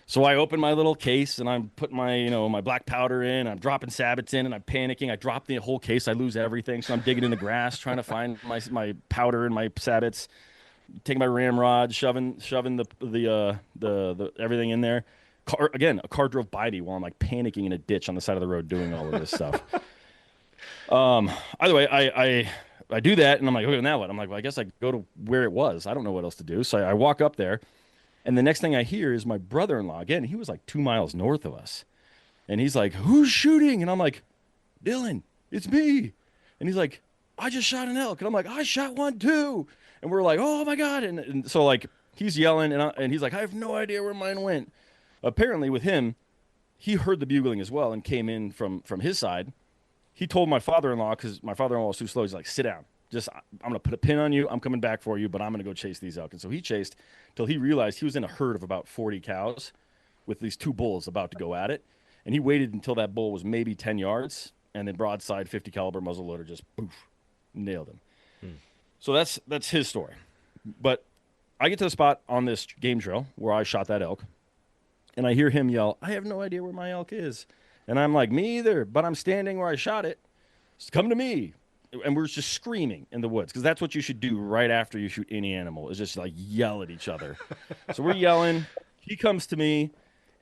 So I open my little case, and I'm putting my, my black powder in. I'm dropping sabots in, and I'm panicking. I drop the whole case. I lose everything. So I'm digging in the grass, trying to find my powder and my sabots. Taking my ramrod, shoving the everything in there. A car drove by me while I'm like panicking in a ditch on the side of the road doing all of this stuff. Either way, I do that, and I'm like, okay, now what? I'm like, well, I guess I go to where it was. I don't know what else to do. So I walk up there, and the next thing I hear is my brother-in-law. Again, he was like 2 miles north of us. And he's like, who's shooting? And I'm like, Dylan, it's me. And he's like, I just shot an elk. And I'm like, I shot one too. And we're like, oh my God. And so like he's yelling, and he's like, I have no idea where mine went. Apparently with him, he heard the bugling as well and came in from his side. He told my father-in-law, because my father-in-law was too slow, he's like, sit down. I'm going to put a pin on you. I'm coming back for you, but I'm going to go chase these elk. And so he chased till he realized he was in a herd of about 40 cows with these two bulls about to go at it. And he waited until that bull was maybe 10 yards, and then broadside 50 caliber muzzleloader just poof, nailed him. So that's his story. But I get to the spot on this game trail where I shot that elk, and I hear him yell, I have no idea where my elk is. And I'm like, me either, but I'm standing where I shot it. Just come to me. And we're just screaming in the woods, because that's what you should do right after you shoot any animal, is just like yell at each other. So we're yelling. He comes to me,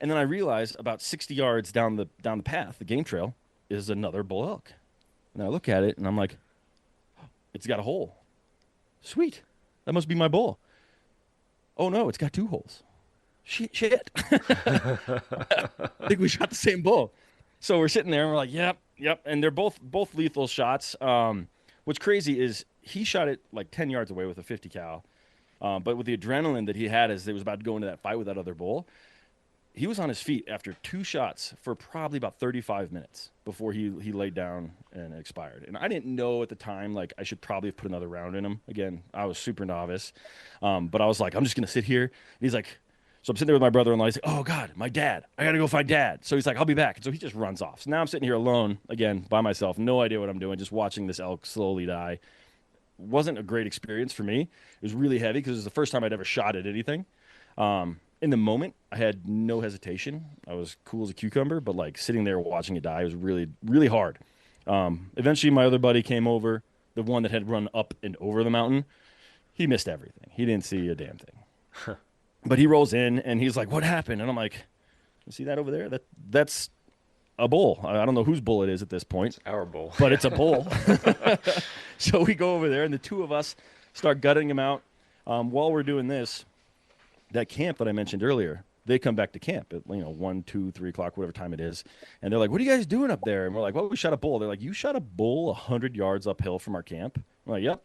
and then I realize about 60 yards down the path, the game trail, is another bull elk. And I look at it, and I'm like, it's got a hole. Sweet. That must be my bull. oh no, it's got 2 holes. Shit. I think we shot the same bull. So we're sitting there and we're like, yep. And they're both lethal shots. What's crazy is he shot it like 10 yards away with a 50 cal. But with the adrenaline that he had as he was about to go into that fight with that other bull, he was on his feet after 2 shots for probably about 35 minutes before he laid down and expired. And I didn't know at the time, like, I should probably have put another round in him. Again, I was super novice. But I was like, I'm just going to sit here. And he's like, so I'm sitting there with my brother-in-law. He's like, oh, God, my dad. I got to go find Dad. So he's like, I'll be back. And so he just runs off. So now I'm sitting here alone, again, by myself. No idea what I'm doing, just watching this elk slowly die. Wasn't a great experience for me. It was really heavy because it was the first time I'd ever shot at anything. In the moment, I had no hesitation. I was cool as a cucumber, but like sitting there watching it die was really, really hard. Eventually, my other buddy came over, the one that had run up and over the mountain. He missed everything. He didn't see a damn thing. But he rolls in and he's like, what happened? And I'm like, you see that over there? That's a bull. I don't know whose bull it is at this point. It's our bull. But it's a bull. So we go over there and the 2 of us start gutting him out. While we're doing this, that camp that I mentioned earlier, they come back to camp at 1, 2, 3 o'clock, whatever time it is. And they're like, what are you guys doing up there? And we're like, well, we shot a bull. They're like, you shot a bull 100 yards uphill from our camp? I'm like, yep.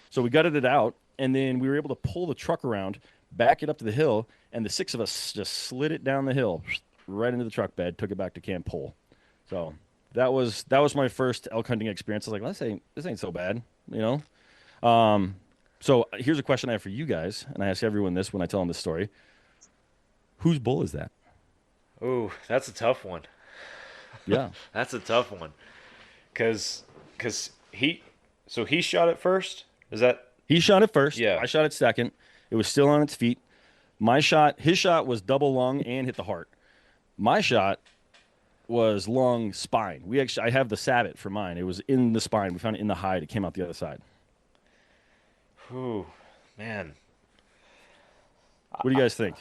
So we gutted it out. And then we were able to pull the truck around, back it up to the hill, and the 6 of us just slid it down the hill, right into the truck bed, took it back to Camp Pole. So that was my first elk hunting experience. I was like, this ain't so bad, So here's a question I have for you guys, and I ask everyone this when I tell them this story. Whose bull is that? Ooh, that's a tough one. Yeah. That's a tough one. Because he shot it first? Is that... He shot it first. Yeah. I shot it second. It was still on its feet. His shot was double lung and hit the heart. My shot was lung spine. I have the sabot for mine. It was in the spine. We found it in the hide. It came out the other side. Ooh, man. What do you guys think?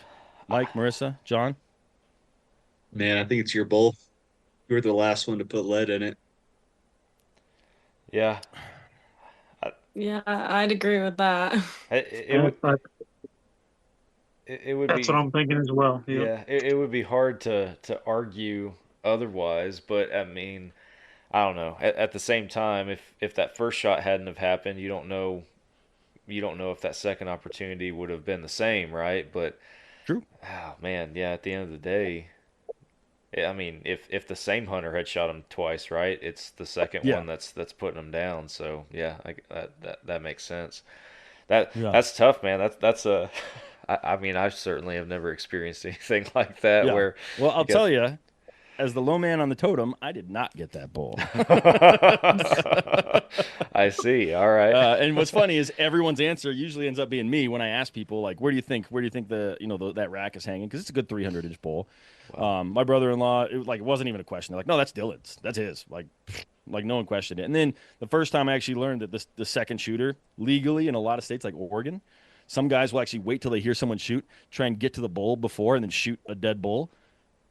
Mike, Marissa, John? Man, I think it's your bull. You were the last one to put lead in it. Yeah. Yeah, I'd agree with that. It would That's what I'm thinking as well. Yeah, it would be hard to argue otherwise, but I mean, I don't know. At the same time, if that first shot hadn't have happened, you don't know if that second opportunity would have been the same, right? But true. Oh man, yeah. At the end of the day, I mean, if the same hunter had shot him twice, right? It's the second one that's putting him down. So yeah, that makes sense. That's tough, man. That's a. I mean, I certainly have never experienced anything like that. Yeah. Where I'll tell you, as the low man on the totem, I did not get that bull. I see. All right. And what's funny is everyone's answer usually ends up being me when I ask people, like, where do you think that rack is hanging? Because it's a good 300-inch bull. Wow. My brother-in-law, it wasn't even a question. They're like, no, that's Dylan's. That's his. Like no one questioned it. And then the first time I actually learned that the second shooter, legally in a lot of states like Oregon, some guys will actually wait till they hear someone shoot, try and get to the bull before, and then shoot a dead bull.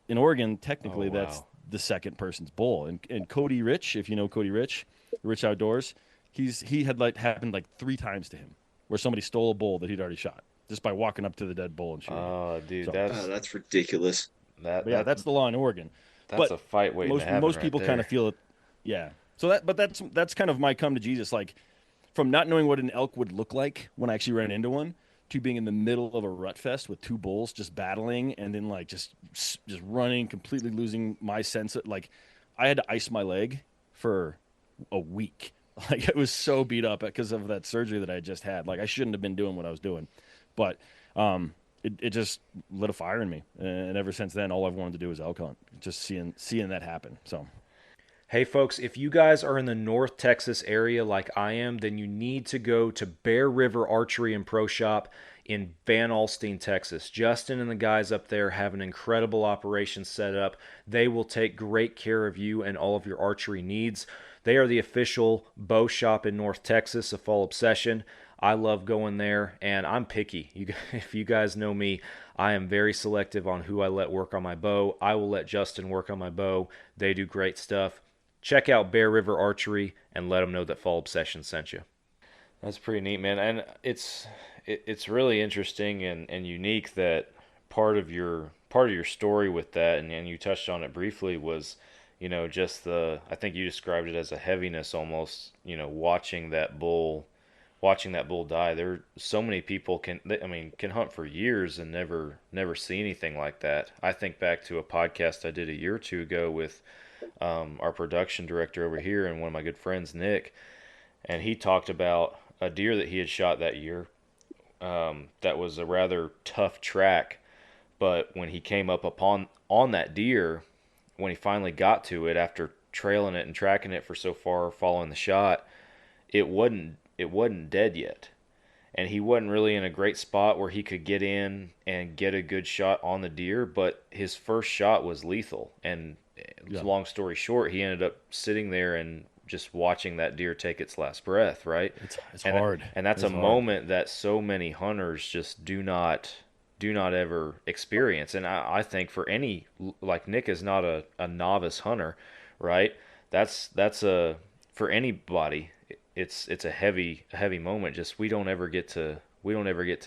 In Oregon, technically, that's the second person's bull. And Cody Rich, if you know Cody Rich, Rich Outdoors, he had happened 3 times to him, where somebody stole a bull that he'd already shot just by walking up to the dead bull and shooting. Oh, dude, so, that's ridiculous. That's the law in Oregon. That's a fight waiting to happen. Most people kind of feel it. Yeah. So that's kind of my come to Jesus. Like, from not knowing what an elk would look like when I actually ran into one, to being in the middle of a rut fest with 2 bulls just battling, and then just running, completely losing my sense of, I had to ice my leg for a week. It was so beat up because of that surgery that I just had. I shouldn't have been doing what I was doing, but it just lit a fire in me, and ever since then, all I've wanted to do is elk hunt. Just seeing that happen. So. Hey folks, if you guys are in the North Texas area like I am, then you need to go to Bear River Archery and Pro Shop in Van Alstyne, Texas. Justin and the guys up there have an incredible operation set up. They will take great care of you and all of your archery needs. They are the official bow shop in North Texas, a Fall Obsession. I love going there, and I'm picky. If you guys know me, I am very selective on who I let work on my bow. I will let Justin work on my bow. They do great stuff. Check out Bear River Archery and let them know that Fall Obsession sent you. That's pretty neat, man. And it's it's really interesting and unique that part of your story with that, and you touched on it briefly, was, just I think you described it as a heaviness almost, watching that bull die. There so many people can hunt for years and never see anything like that. I think back to a podcast I did a year or two ago with our production director over here and one of my good friends, Nick, and he talked about a deer that he had shot that year. That was a rather tough track, but when he came up on that deer, when he finally got to it after trailing it and tracking it for so far, following the shot, it wasn't dead yet, and he wasn't really in a great spot where he could get in and get a good shot on the deer. But his first shot was lethal, and long story short, he ended up sitting there and just watching that deer take its last breath. Right, it's hard, and that's a moment that so many hunters just do not ever experience. And I think for any, like Nick is not a novice hunter, right? That's for anybody. It's a heavy moment. Just we don't ever get to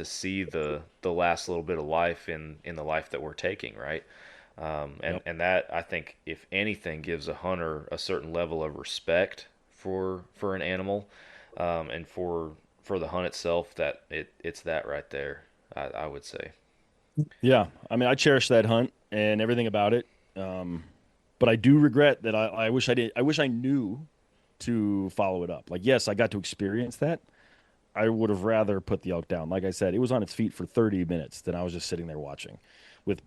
see the last little bit of life in the life that we're taking, right? And that, I think, if anything, gives a hunter a certain level of respect for an animal, and for the hunt itself. That it's that right there, I would say. Yeah, I mean, I cherish that hunt and everything about it, but I do regret that I wish I did. I wish I knew to follow it up. Like, yes, I got to experience that. I would have rather put the elk down. Like I said, it was on its feet for 30 minutes. Then I was just sitting there watching with,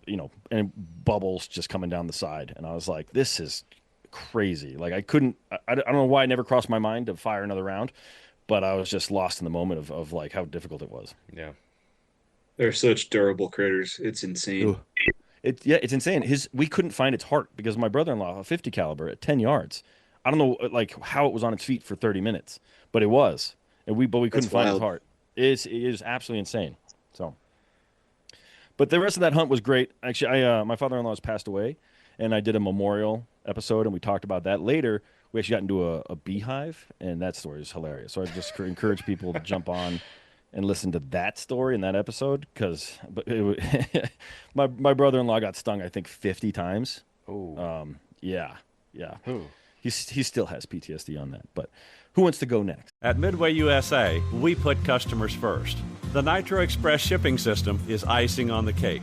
and bubbles just coming down the side. And I was like, this is crazy. Like, I don't know why it never crossed my mind to fire another round, but I was just lost in the moment of like how difficult it was. Yeah. They're such durable critters. It's insane. It's insane. We couldn't find its heart because my brother-in-law, a 50 caliber at 10 yards. I don't know like how it was on its feet for 30 minutes, but it was, and we couldn't find its heart. It is absolutely insane. So, but the rest of that hunt was great. Actually, my father-in-law has passed away, and I did a memorial episode, and we talked about that later. We actually got into a beehive, and that story is hilarious. So I just encourage people to jump on and listen to that story in that episode, because my brother-in-law got stung, I think, 50 times. Oh, yeah. Ooh. He still has PTSD on that, but who wants to go next? At Midway USA, we put customers first. The Nitro Express shipping system is icing on the cake.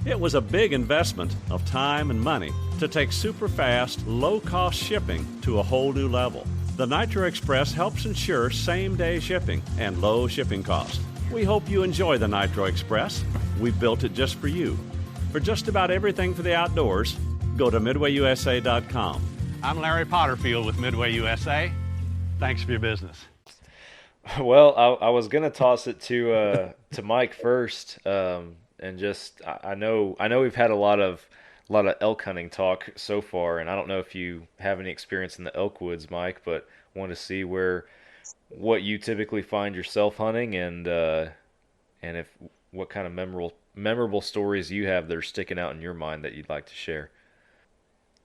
It was a big investment of time and money to take super fast, low-cost shipping to a whole new level. The Nitro Express helps ensure same-day shipping and low shipping costs. We hope you enjoy the Nitro Express. We built it just for you. For just about everything for the outdoors, go to MidwayUSA.com. I'm Larry Potterfield with Midway USA. Thanks for your business. Well, I was gonna toss it to Mike first, and just I know we've had a lot of elk hunting talk so far, and I don't know if you have any experience in the elk woods, Mike, but want to see what you typically find yourself hunting, and if what kind of memorable stories you have that are sticking out in your mind that you'd like to share.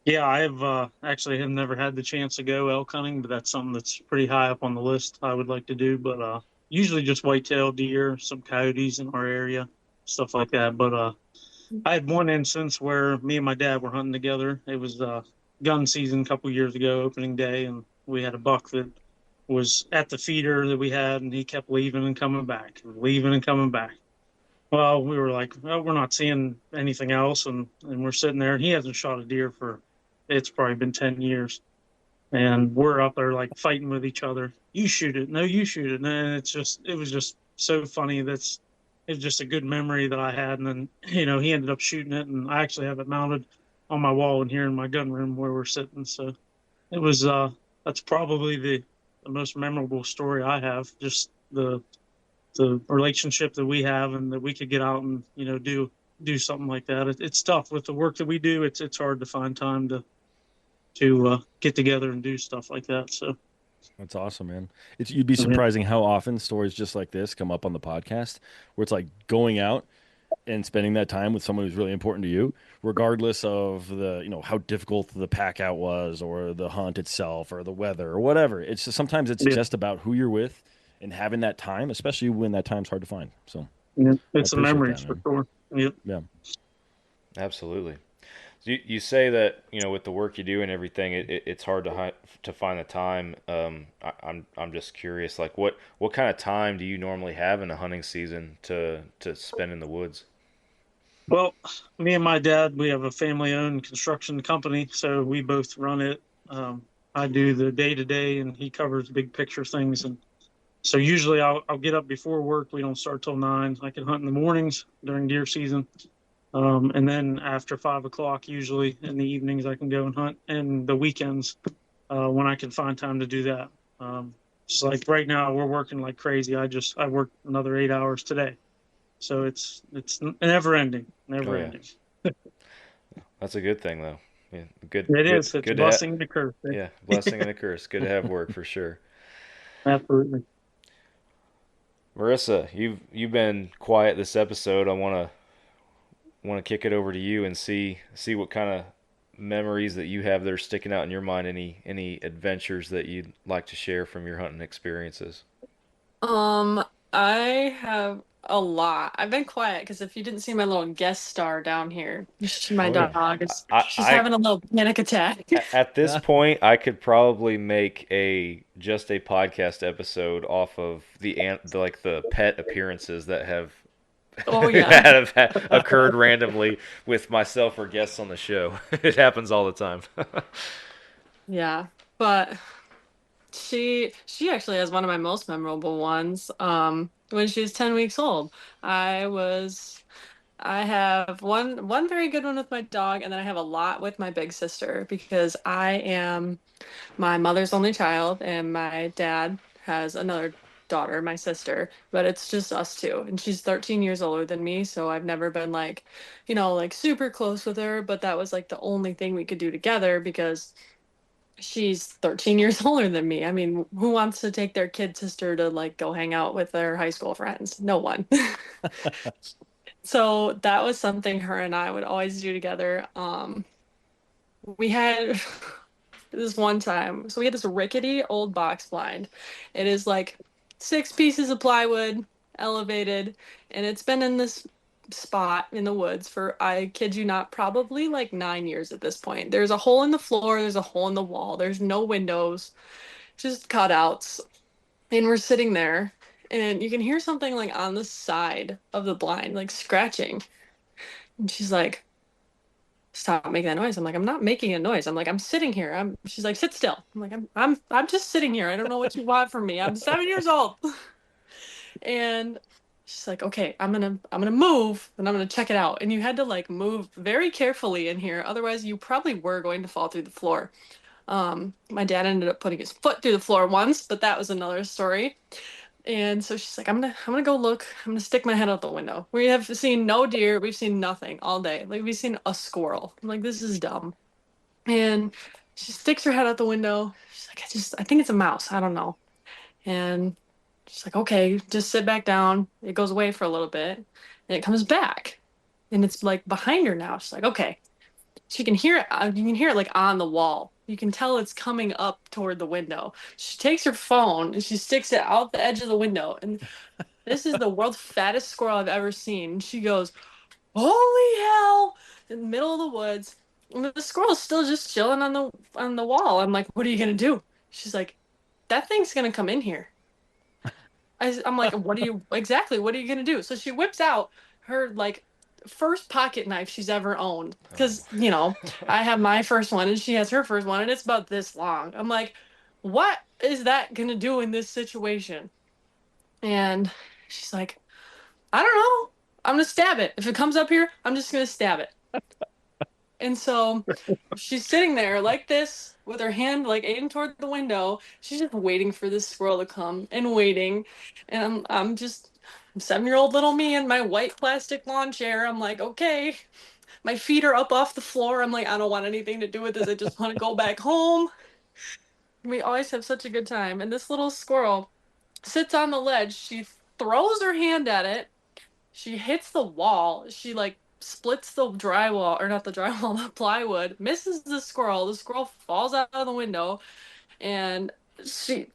Yeah, I've actually have never had the chance to go elk hunting, but that's something that's pretty high up on the list I would like to do. But usually just whitetail deer, some coyotes in our area, stuff like that. But I had one instance where me and my dad were hunting together. It was gun season a couple years ago, opening day, and we had a buck that was at the feeder that we had, and he kept leaving and coming back, leaving and coming back. Well, we were like, well, we're not seeing anything else, and we're sitting there, and he hasn't shot a deer for, it's probably been 10 years. And we're up there like fighting with each other. You shoot it. No, you shoot it. And it was just so funny. It was just a good memory that I had. And then, he ended up shooting it, and I actually have it mounted on my wall in here in my gun room where we're sitting. So it was, that's probably the most memorable story I have. Just the relationship that we have, and that we could get out and, do something like that. It's tough with the work that we do. It's hard to find time to get together and do stuff like that. So that's awesome, man. You'd be surprising how often stories just like this come up on the podcast, where it's like going out and spending that time with someone who's really important to you, regardless of how difficult the pack out was, or the hunt itself, or the weather, or whatever. It's just, sometimes it's just about who you're with and having that time, especially when that time's hard to find. So Yeah, I it's a appreciate memories that, for man. sure. Yep. Yeah. Absolutely. You say that, with the work you do and everything, it's hard to find the time. I'm just curious, like what kind of time do you normally have in a hunting season to spend in the woods? Well, me and my dad, we have a family-owned construction company, so we both run it. I do the day-to-day, and he covers big picture things. And so usually I'll get up before work. We don't start till 9. I can hunt in the mornings during deer season. And then after 5 o'clock, usually in the evenings, I can go and hunt. And the weekends, when I can find time to do that. Just like right now, we're working like crazy. I worked another 8 hours today, so it's never ending, never Oh yeah, ending. that's a good thing though. Yeah, good. It Good. is. It's a Good to have. blessing and a curse. Eh? Yeah, blessing and a curse. Good to have work for sure. Absolutely. Marissa, you've been quiet this episode. I want to kick it over to you and see what kind of memories that you have that are sticking out in your mind. Any adventures that you'd like to share from your hunting experiences? I have a lot. I've been quiet because if you didn't see my little guest star down here, my Oh yeah. dog is I, she's I having a little panic attack. at this point I could probably make just a podcast episode off of the pet appearances that have Oh yeah. that have occurred randomly with myself or guests on the show. It happens all the time. Yeah. But she actually has one of my most memorable ones. When she was 10 weeks old. I was I have one very good one with my dog, and then I have a lot with my big sister because I am my mother's only child, and my dad has another daughter, my sister, but it's just us two. And she's 13 years older than me, so I've never been like, like super close with her, but that was like the only thing we could do together because she's 13 years older than me. I mean, who wants to take their kid sister to like go hang out with their high school friends? No one. So that was something her and I would always do together. We had this one time, so we had this rickety old box blind. It is like 6 pieces of plywood, elevated, and it's been in this spot in the woods for, I kid you not, probably like 9 years at this point. There's a hole in the floor, there's a hole in the wall, there's no windows, just cutouts. And we're sitting there, and you can hear something like on the side of the blind, like scratching. And she's like, stop making that noise. I'm like, I'm not making a noise. I'm like, I'm sitting here. She's like, sit still. I'm like, I'm just sitting here. I don't know what you want from me. I'm 7 years old. And she's like, okay, I'm gonna move and I'm gonna check it out. And you had to like move very carefully in here. Otherwise you probably were going to fall through the floor. My dad ended up putting his foot through the floor once, but that was another story. And so she's like, I'm gonna go look. I'm gonna stick my head out the window. We have seen no deer. We've seen nothing all day. Like we've seen a squirrel. I'm like, this is dumb. And she sticks her head out the window. She's like, I think it's a mouse. I don't know. And she's like, okay, just sit back down. It goes away for a little bit, and it comes back, and it's like behind her now. She's like, okay. She can hear it. You can hear it like on the wall. You can tell it's coming up toward the window. She takes her phone and she sticks it out the edge of the window. And this is the world's fattest squirrel I've ever seen. She goes, "Holy hell!" in the middle of the woods. And the squirrel's still just chilling on the wall. I'm like, "What are you gonna do?" She's like, "That thing's gonna come in here." I'm like, "What are you gonna do?" So she whips out her like first pocket knife she's ever owned, because I have my first one and she has her first one, and it's about this long. I'm like, what is that gonna do in this situation? And she's like, I don't know. I'm gonna stab it. If it comes up here, I'm just gonna stab it. And so she's sitting there like this with her hand like aimed toward the window. She's just waiting for this squirrel to come and waiting. And I'm just 7-year-old little me in my white plastic lawn chair. I'm like, okay. My feet are up off the floor. I'm like, I don't want anything to do with this. I just want to go back home. We always have such a good time. And this little squirrel sits on the ledge. She throws her hand at it. She hits the wall. She like splits the drywall, or not the drywall, the plywood, misses the squirrel. The squirrel falls out of the window, and she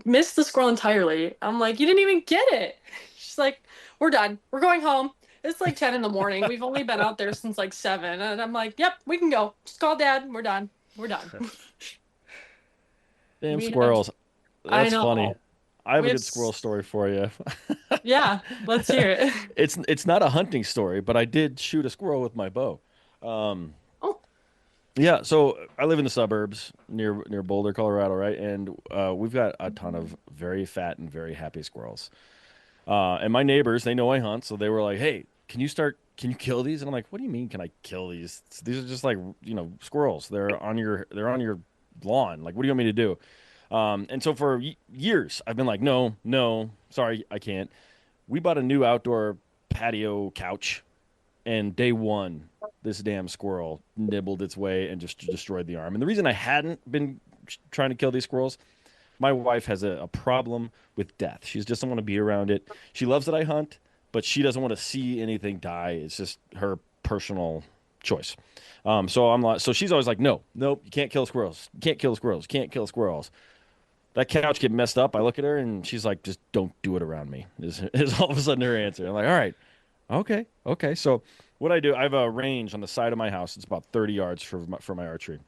missed the squirrel entirely. I'm like, you didn't even get it. She's like, we're done. We're going home. It's like 10 in the morning. We've only been out there since like 7. And I'm like, yep, we can go. Just call Dad. We're done. We're done. Damn We have- squirrels. I That's know. funny. I have We a have good squirrel story for you. Yeah, let's hear it. It's not a hunting story, but I did shoot a squirrel with my bow. Um, Oh. Yeah, so I live in the suburbs near Boulder, Colorado, right? And we've got a ton of very fat and very happy squirrels. And my neighbors, they know I hunt, so they were like, "Hey, can you kill these?" And I'm like, "What do you mean can I kill these? These are just like, squirrels. They're on your lawn. Like, what do you want me to do?" And so for years, I've been like, "No, no, sorry, I can't." We bought a new outdoor patio couch, and day one, this damn squirrel nibbled its way and just destroyed the arm. And the reason I hadn't been trying to kill these squirrels, my wife has a problem with death. She just doesn't want to be around it. She loves that I hunt, but she doesn't want to see anything die. It's just her personal choice. So she's always like, no, nope, you can't kill squirrels. You can't kill squirrels. You can't kill squirrels. That couch get messed up. I look at her and she's like, just don't do it around me. Is all of a sudden her answer. I'm like, all right, okay. So what I do, I have a range on the side of my house. It's about 30 yards for my archery.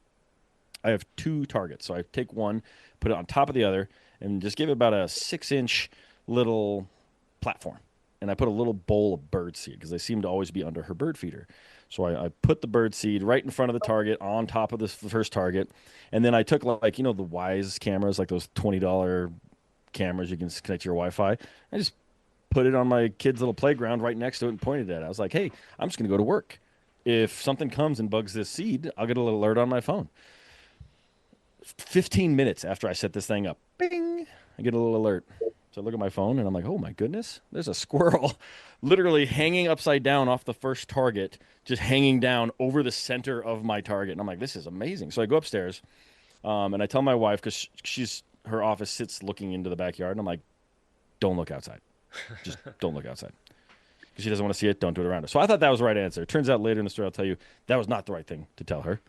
I have 2 targets. So I take one, put it on top of the other, and just give it about a 6-inch little platform. And I put a little bowl of bird seed because they seem to always be under her bird feeder. So I put the bird seed right in front of the target on top of this first target. And then I took like, the Wise cameras, like those $20 cameras you can connect to your Wi-Fi. I just put it on my kid's little playground right next to it and pointed at it. I was like, hey, I'm just going to go to work. If something comes and bugs this seed, I'll get a little alert on my phone. 15 minutes after I set this thing up, bing, I get a little alert. So I look at my phone and I'm like, oh my goodness, there's a squirrel literally hanging upside down off the first target, just hanging down over the center of my target. And I'm like, this is amazing. So I go upstairs and I tell my wife, because her office sits looking into the backyard. And I'm like, don't look outside. Just don't look outside. Because she doesn't want to see it. Don't do it around her. So I thought that was the right answer. It turns out later in the story, I'll tell you that was not the right thing to tell her.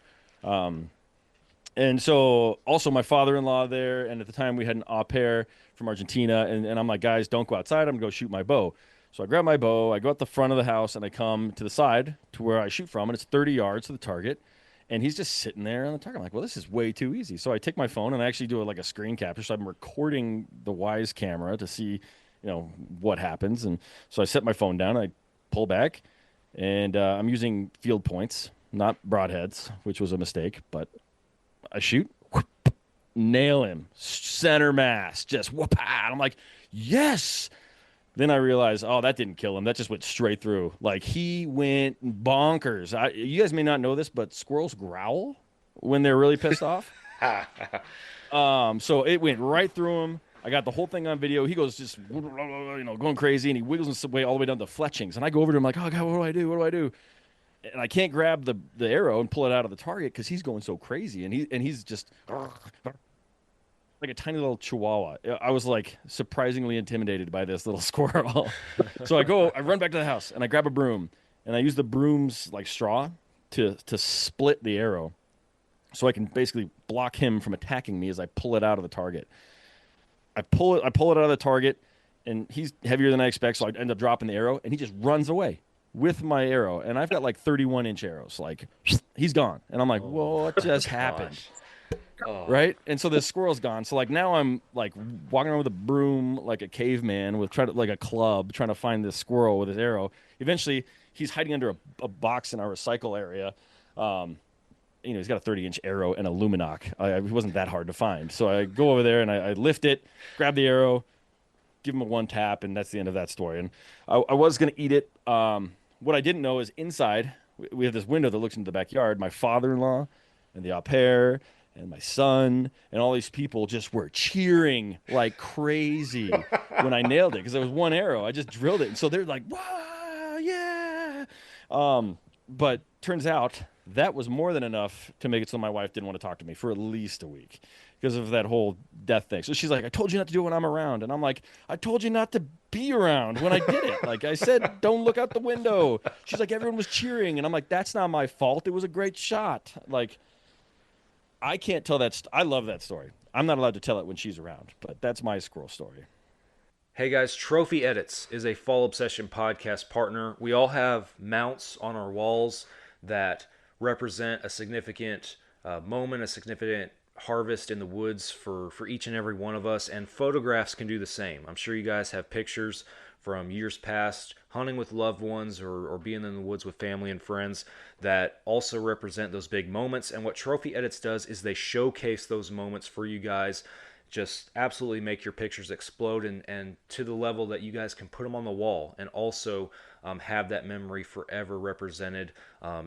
And so also my father-in-law there, and at the time we had an au pair from Argentina, and I'm like, guys, don't go outside. I'm going to go shoot my bow. So I grab my bow, I go out the front of the house, and I come to the side to where I shoot from, and it's 30 yards to the target, and he's just sitting there on the target. I'm like, well, this is way too easy. So I take my phone, and I actually do like a screen capture, so I'm recording the Wise camera to see, what happens. And so I set my phone down, and I pull back, and I'm using field points, not broadheads, which was a mistake, but I shoot, whoop, nail him, center mass, just whoop. I'm like, yes. Then I realized, oh, that didn't kill him. That just went straight through. Like, he went bonkers. You guys may not know this, but squirrels growl when they're really pissed off. So it went right through him. I got the whole thing on video. He goes just, going crazy, and he wiggles his way all the way down to fletchings. And I go over to him like, oh, God, what do I do? What do I do? And I can't grab the arrow and pull it out of the target because he's going so crazy, and he's just like a tiny little chihuahua. I was like surprisingly intimidated by this little squirrel. So I run back to the house and I grab a broom and I use the broom's like straw to split the arrow, so I can basically block him from attacking me as I pull it out of the target. I pull it out of the target, and he's heavier than I expect, so I end up dropping the arrow, and he just runs away with my arrow, and I've got like 31-inch arrows. Like, he's gone, and I'm like, what just happened? Right? And so the squirrel's gone. So like now I'm like walking around with a broom like a caveman with like a club trying to find this squirrel with his arrow. Eventually, he's hiding under a box in our recycle area. He's got a 30-inch arrow and a luminoc. It wasn't that hard to find. So I go over there and I lift it, grab the arrow, give him a one tap, and that's the end of that story. And I was going to eat it. What I didn't know is inside, we have this window that looks into the backyard. My father-in-law and the au pair and my son and all these people just were cheering like crazy when I nailed it because there was one arrow. I just drilled it. And so they're like, wow, yeah. But turns out that was more than enough to make it so my wife didn't want to talk to me for at least a week because of that whole death thing. So she's like, I told you not to do it when I'm around. And I'm like, I told you not to be around when I did it. Like I said, don't look out the window. She's like, everyone was cheering. And I'm like, that's not my fault. It was a great shot. Like, I can't tell that. I love that story. I'm not allowed to tell it when she's around, but that's my squirrel story. Hey guys, Trophy Edits is a Fall Obsession podcast partner. We all have mounts on our walls that represent a significant moment, a significant harvest in the woods for each and every one of us, and photographs can do the same. I'm sure you guys have pictures from years past, hunting with loved ones or being in the woods with family and friends that also represent those big moments. And what Trophy Edits does is they showcase those moments for you guys, just absolutely make your pictures explode and to the level that you guys can put them on the wall and also have that memory forever represented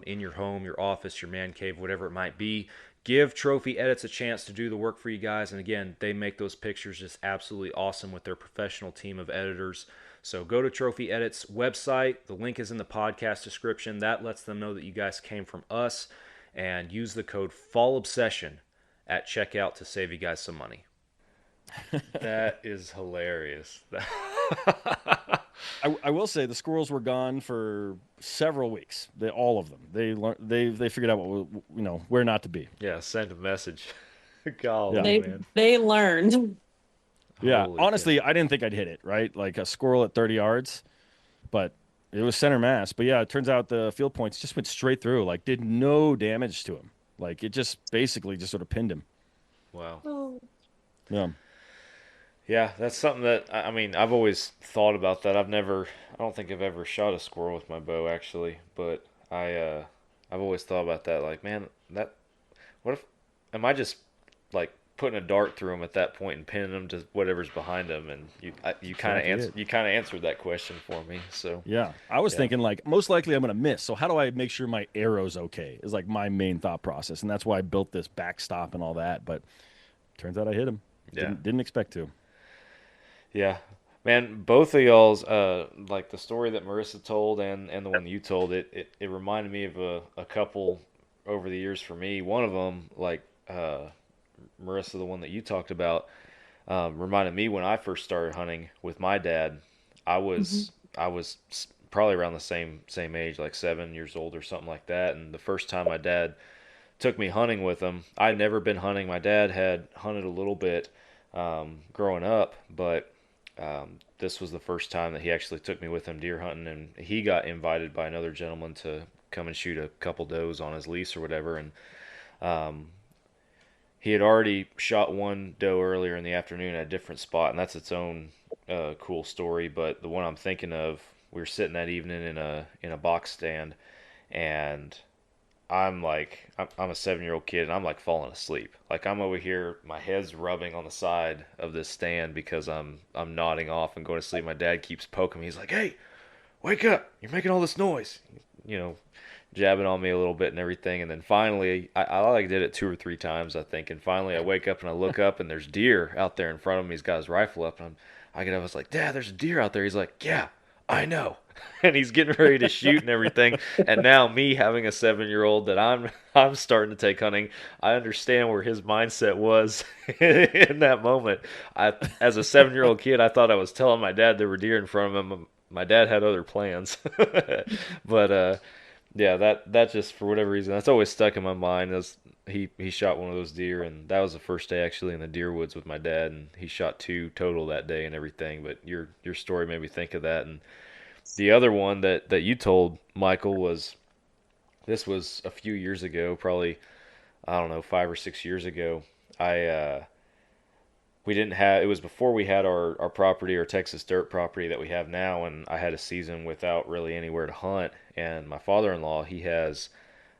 in your home, your office, your man cave, whatever it might be. Give Trophy Edits a chance to do the work for you guys. And again, they make those pictures just absolutely awesome with their professional team of editors. So go to Trophy Edits website. The link is in the podcast description. That lets them know that you guys came from us. And use the code FALLOBSESSION at checkout to save you guys some money. That is hilarious. I will say the squirrels were gone for several weeks. All of them. They figured out what where not to be. Yeah, send a message. Golly, man. They learned. Yeah, Holy honestly, cow. I didn't think I'd hit it, right? Like a squirrel at 30 yards, but it was center mass. But yeah, it turns out the field points just went straight through, like did no damage to him. Like it just basically just sort of pinned him. Wow. Oh. Yeah. Yeah, that's something that, I mean, I've always thought about that. I don't think I've ever shot a squirrel with my bow, actually, but I've always thought about that, like, man, am I just, like, putting a dart through them at that point and pinning them to whatever's behind them, and you kind of answered that question for me, so. Yeah, I was thinking, like, most likely I'm going to miss, so how do I make sure my arrow's okay, is, like, my main thought process, and that's why I built this backstop and all that, but turns out I hit him. Yeah. Didn't expect to. Yeah, man, both of y'all's like the story that Marissa told and the one you told, it reminded me of a couple over the years for me. One of them, like Marissa, the one that you talked about, reminded me when I first started hunting with my dad. I was probably around the same age, like 7 years old or something like that. And the first time my dad took me hunting with him, I'd never been hunting. My dad had hunted a little bit growing up, but this was the first time that he actually took me with him deer hunting, and he got invited by another gentleman to come and shoot a couple does on his lease or whatever, and he had already shot one doe earlier in the afternoon at a different spot, and that's its own cool story. But the one I'm thinking of, we were sitting that evening in a box stand, and I'm a 7-year-old kid, and I'm like falling asleep. Like I'm over here, my head's rubbing on the side of this stand because I'm nodding off and going to sleep. My dad keeps poking me. He's like, "Hey, wake up! You're making all this noise." Jabbing on me a little bit and everything. And then finally, I did it 2 or 3 times, I think. And finally, I wake up and I look up, and there's deer out there in front of me. He's got his rifle up, and I get up. I was like, "Dad, there's a deer out there." He's like, "Yeah, I know." And he's getting ready to shoot and everything. And now me having a 7-year-old that I'm starting to take hunting, I understand where his mindset was in that moment. As a 7-year-old kid, I thought I was telling my dad there were deer in front of him. My dad had other plans. But yeah, that just for whatever reason, that's always stuck in my mind. He shot one of those deer, and that was the first day actually in the deer woods with my dad, and he shot 2 total that day and everything. But your story made me think of that. And the other one that you told, Michael, this was a few years ago, probably, I don't know, 5 or 6 years ago. It was before we had our property, our Texas dirt property that we have now, and I had a season without really anywhere to hunt. And my father-in-law, he has,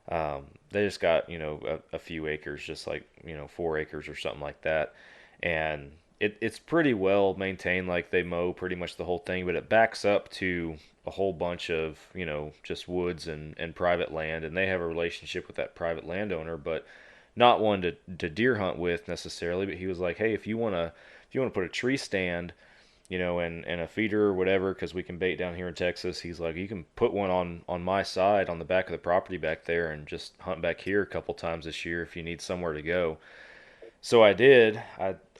they just got, a few acres, just like, 4 acres or something like that. And it's pretty well maintained, like they mow pretty much the whole thing, but it backs up to a whole bunch of, just woods and private land, and they have a relationship with that private landowner, but not one to deer hunt with necessarily. But he was like, "Hey, if you want to put a tree stand, and a feeder or whatever, because we can bait down here in Texas," he's like, "you can put one on my side on the back of the property back there and just hunt back here a couple times this year if you need somewhere to go." So I did.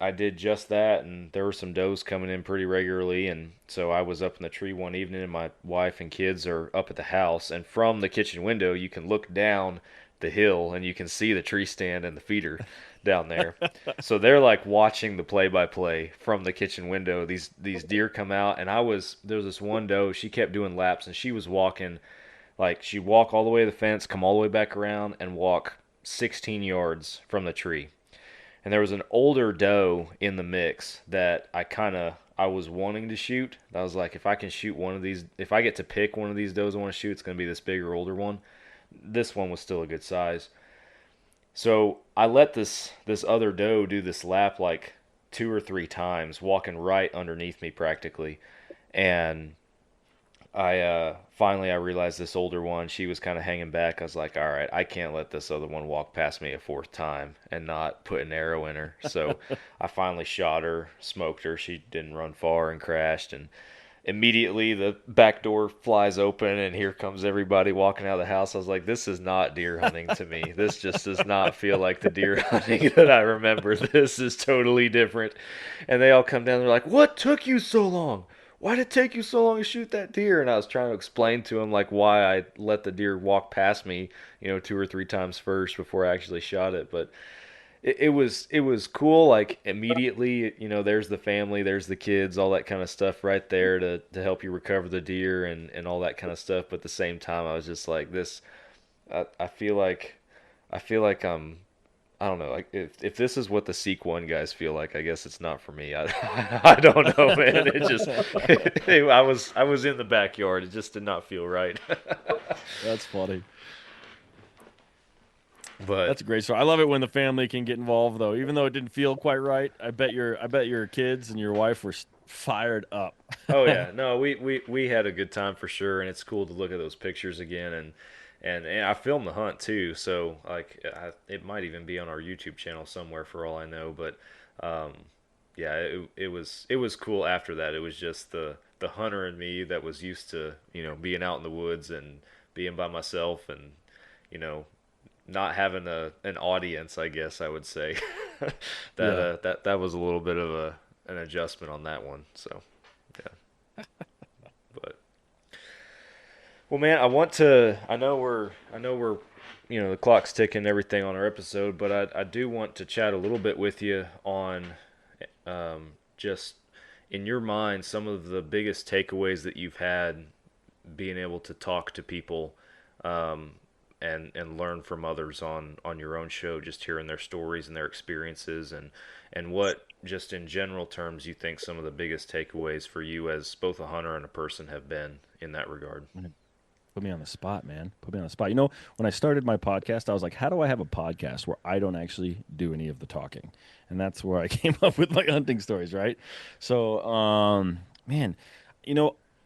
I did just that, and there were some does coming in pretty regularly, and so I was up in the tree one evening, and my wife and kids are up at the house, and from the kitchen window you can look down the hill, and you can see the tree stand and the feeder down there. So they're like watching the play-by-play from the kitchen window. These deer come out, and there was this one doe. She kept doing laps, and she was walking like she'd walk all the way to the fence, come all the way back around, and walk 16 yards from the tree. And there was an older doe in the mix that I was wanting to shoot. I was like, if I can shoot one of these, if I get to pick one of these does I want to shoot, it's going to be this bigger, older one. This one was still a good size. So I let this other doe do this lap like 2 or 3 times, walking right underneath me practically. And I finally realized this older one, she was kind of hanging back. I was like, all right, I can't let this other one walk past me a 4th time and not put an arrow in her. So I finally shot her, smoked her. She didn't run far and crashed. And immediately the back door flies open, and here comes everybody walking out of the house. I was like, this is not deer hunting to me. This just does not feel like the deer hunting that I remember. This is totally different. And they all come down. They're like, what took you so long? Why did it take you so long to shoot that deer? And I was trying to explain to him like why I let the deer walk past me, 2 or 3 times first before I actually shot it. But it was cool. Like immediately, there's the family, there's the kids, all that kind of stuff right there to help you recover the deer and all that kind of stuff. But at the same time, I was just like this. I feel like I don't know. Like if this is what the Seek One guys feel like, I guess it's not for me. I don't know, man. It just I was in the backyard. It just did not feel right. That's funny. But that's a great story. I love it when the family can get involved, though, even though it didn't feel quite right. I bet your kids and your wife were fired up. Oh yeah, no, we had a good time for sure, and it's cool to look at those pictures again and I filmed the hunt too, so like it might even be on our YouTube channel somewhere for all I know. But yeah, it was cool. After that, it was just the hunter in me that was used to being out in the woods and being by myself and not having an audience, I guess I would say. that was a little bit of an adjustment on that one. So yeah. But well, man, I know we're the clock's ticking and everything on our episode, but I do want to chat a little bit with you on just in your mind some of the biggest takeaways that you've had being able to talk to people and learn from others on your own show, just hearing their stories and their experiences and what just in general terms you think some of the biggest takeaways for you as both a hunter and a person have been in that regard. Put me on the spot, man. Put me on the spot. When I started my podcast, I was like, how do I have a podcast where I don't actually do any of the talking? And that's where I came up with my hunting stories, right? So, man,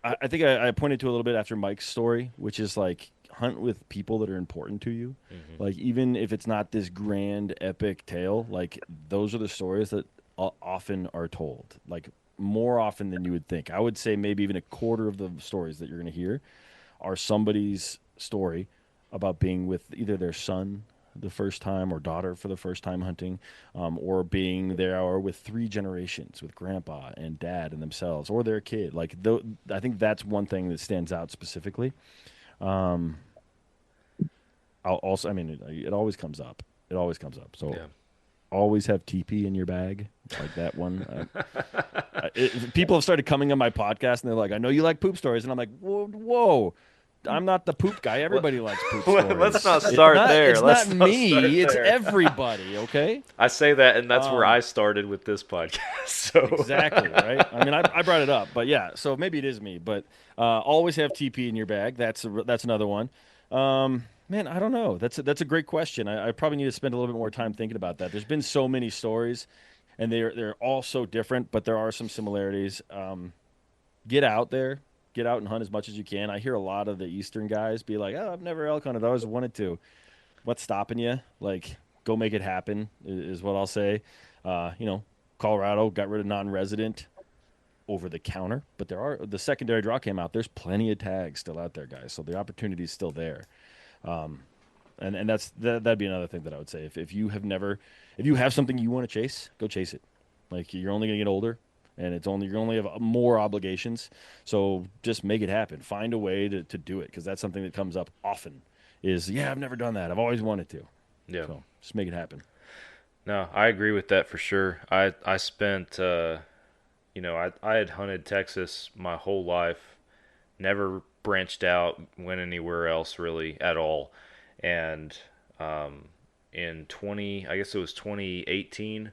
I think I pointed to a little bit after Mike's story, which is like hunt with people that are important to you. Mm-hmm. Like even if it's not this grand epic tale, like those are the stories that often are told, like more often than you would think. I would say maybe even a quarter of the stories that you're going to hear are somebody's story about being with either their son the first time or daughter for the first time hunting, or being there or with 3 generations with grandpa and dad and themselves or their kid. Like I think that's one thing that stands out specifically. It always comes up. It always comes up. So yeah. Always have TP in your bag, like that one. People have started coming on my podcast and they're like, I know you like poop stories. And I'm like, whoa. I'm not the poop guy. Everybody likes poop stories. Let's not start there. It's not me. It's everybody, okay? I say that, and that's where I started with this podcast. So. Exactly, right? I mean, I brought it up. But, yeah, so maybe it is me. But always have TP in your bag. That's another one. Man, I don't know. That's a great question. I probably need to spend a little bit more time thinking about that. There's been so many stories, and they're all so different, but there are some similarities. Get out there. Get out and hunt as much as you can. I hear a lot of the Eastern guys be like, oh, I've never elk hunted. I always wanted to. What's stopping you? Like, go make it happen is what I'll say. Colorado got rid of non-resident over the counter, but the secondary draw came out. There's plenty of tags still out there, guys. So the opportunity is still there. And that'd be another thing that I would say. If you have something you want to chase, go chase it. Like you're only going to get older. And you're only have more obligations, so just make it happen. Find a way to do it, because that's something that comes up often is, yeah, I've never done that. I've always wanted to. Yeah. So just make it happen. No, I agree with that for sure. I spent, I had hunted Texas my whole life, never branched out, went anywhere else really at all. And in I guess it was 2018,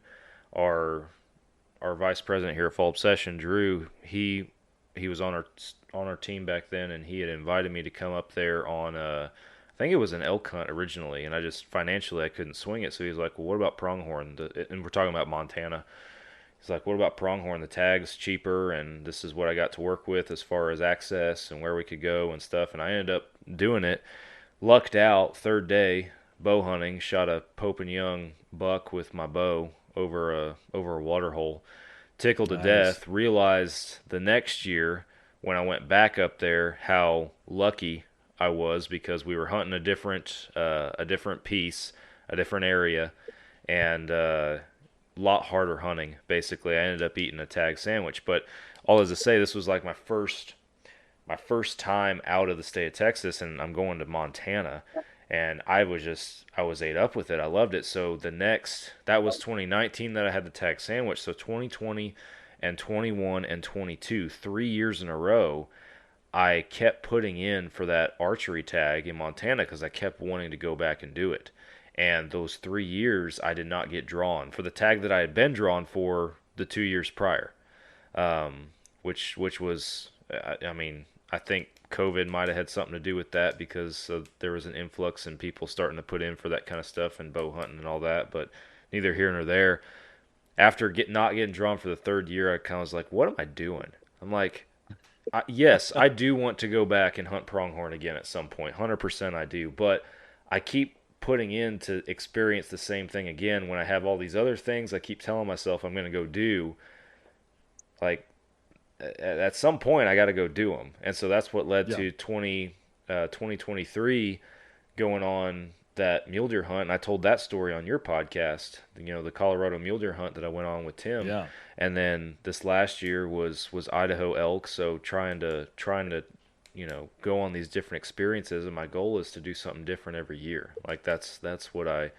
our vice president here at Fall Obsession, Drew, he was on our team back then, and he had invited me to come up there on I think it was an elk hunt originally, and I just financially I couldn't swing it. So he was like, "Well, what about pronghorn?" And we're talking about Montana. He's like, "What about pronghorn? The tag's cheaper, and this is what I got to work with as far as access and where we could go and stuff." And I ended up doing it. Lucked out, third day bow hunting, shot a Pope and Young buck with my bow over a water hole. Tickled to death. Realized the next year when I went back up there how lucky I was, because we were hunting a different piece, a different area, and lot harder hunting. Basically, I ended up eating a tag sandwich. But all as to say, this was like my first time out of the state of Texas, and I'm going to Montana, and I was ate up with it. I loved it. So that was 2019 that I had the tag sandwich. So 2020 and 21 and 22, 3 years in a row, I kept putting in for that archery tag in Montana because I kept wanting to go back and do it. And those 3 years, I did not get drawn for the tag that I had been drawn for the 2 years prior, which was, I mean, I think COVID might have had something to do with that, because there was an influx in people starting to put in for that kind of stuff and bow hunting and all that. But neither here nor there. After not getting drawn for the third year, I kind of was like, what am I doing? I'm like, yes, I do want to go back and hunt pronghorn again at some point. 100% I do. But I keep putting in to experience the same thing again when I have all these other things I keep telling myself I'm going to go do. Like, at some point I got to go do them. And so that's what led to 2023 going on that mule deer hunt. And I told that story on your podcast, the Colorado mule deer hunt that I went on with Tim. Yeah. And then this last year was Idaho elk. So trying to go on these different experiences. And my goal is to do something different every year. Like that's what I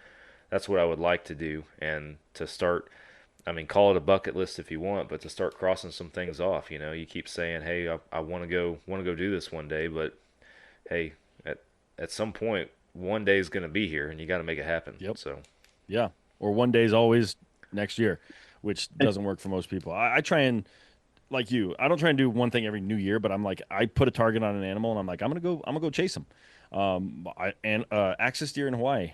would like to do. And to start, I mean, call it a bucket list if you want, but to start crossing some things off. You keep saying, hey, I want to go do this one day, but hey, at some point, one day is going to be here, and you got to make it happen. Yep. So, yeah. Or one day is always next year, which doesn't work for most people. I try and, like you, I don't try and do one thing every new year, but I'm like, I put a target on an animal, and I'm like, I'm gonna go chase him. Axis deer in Hawaii.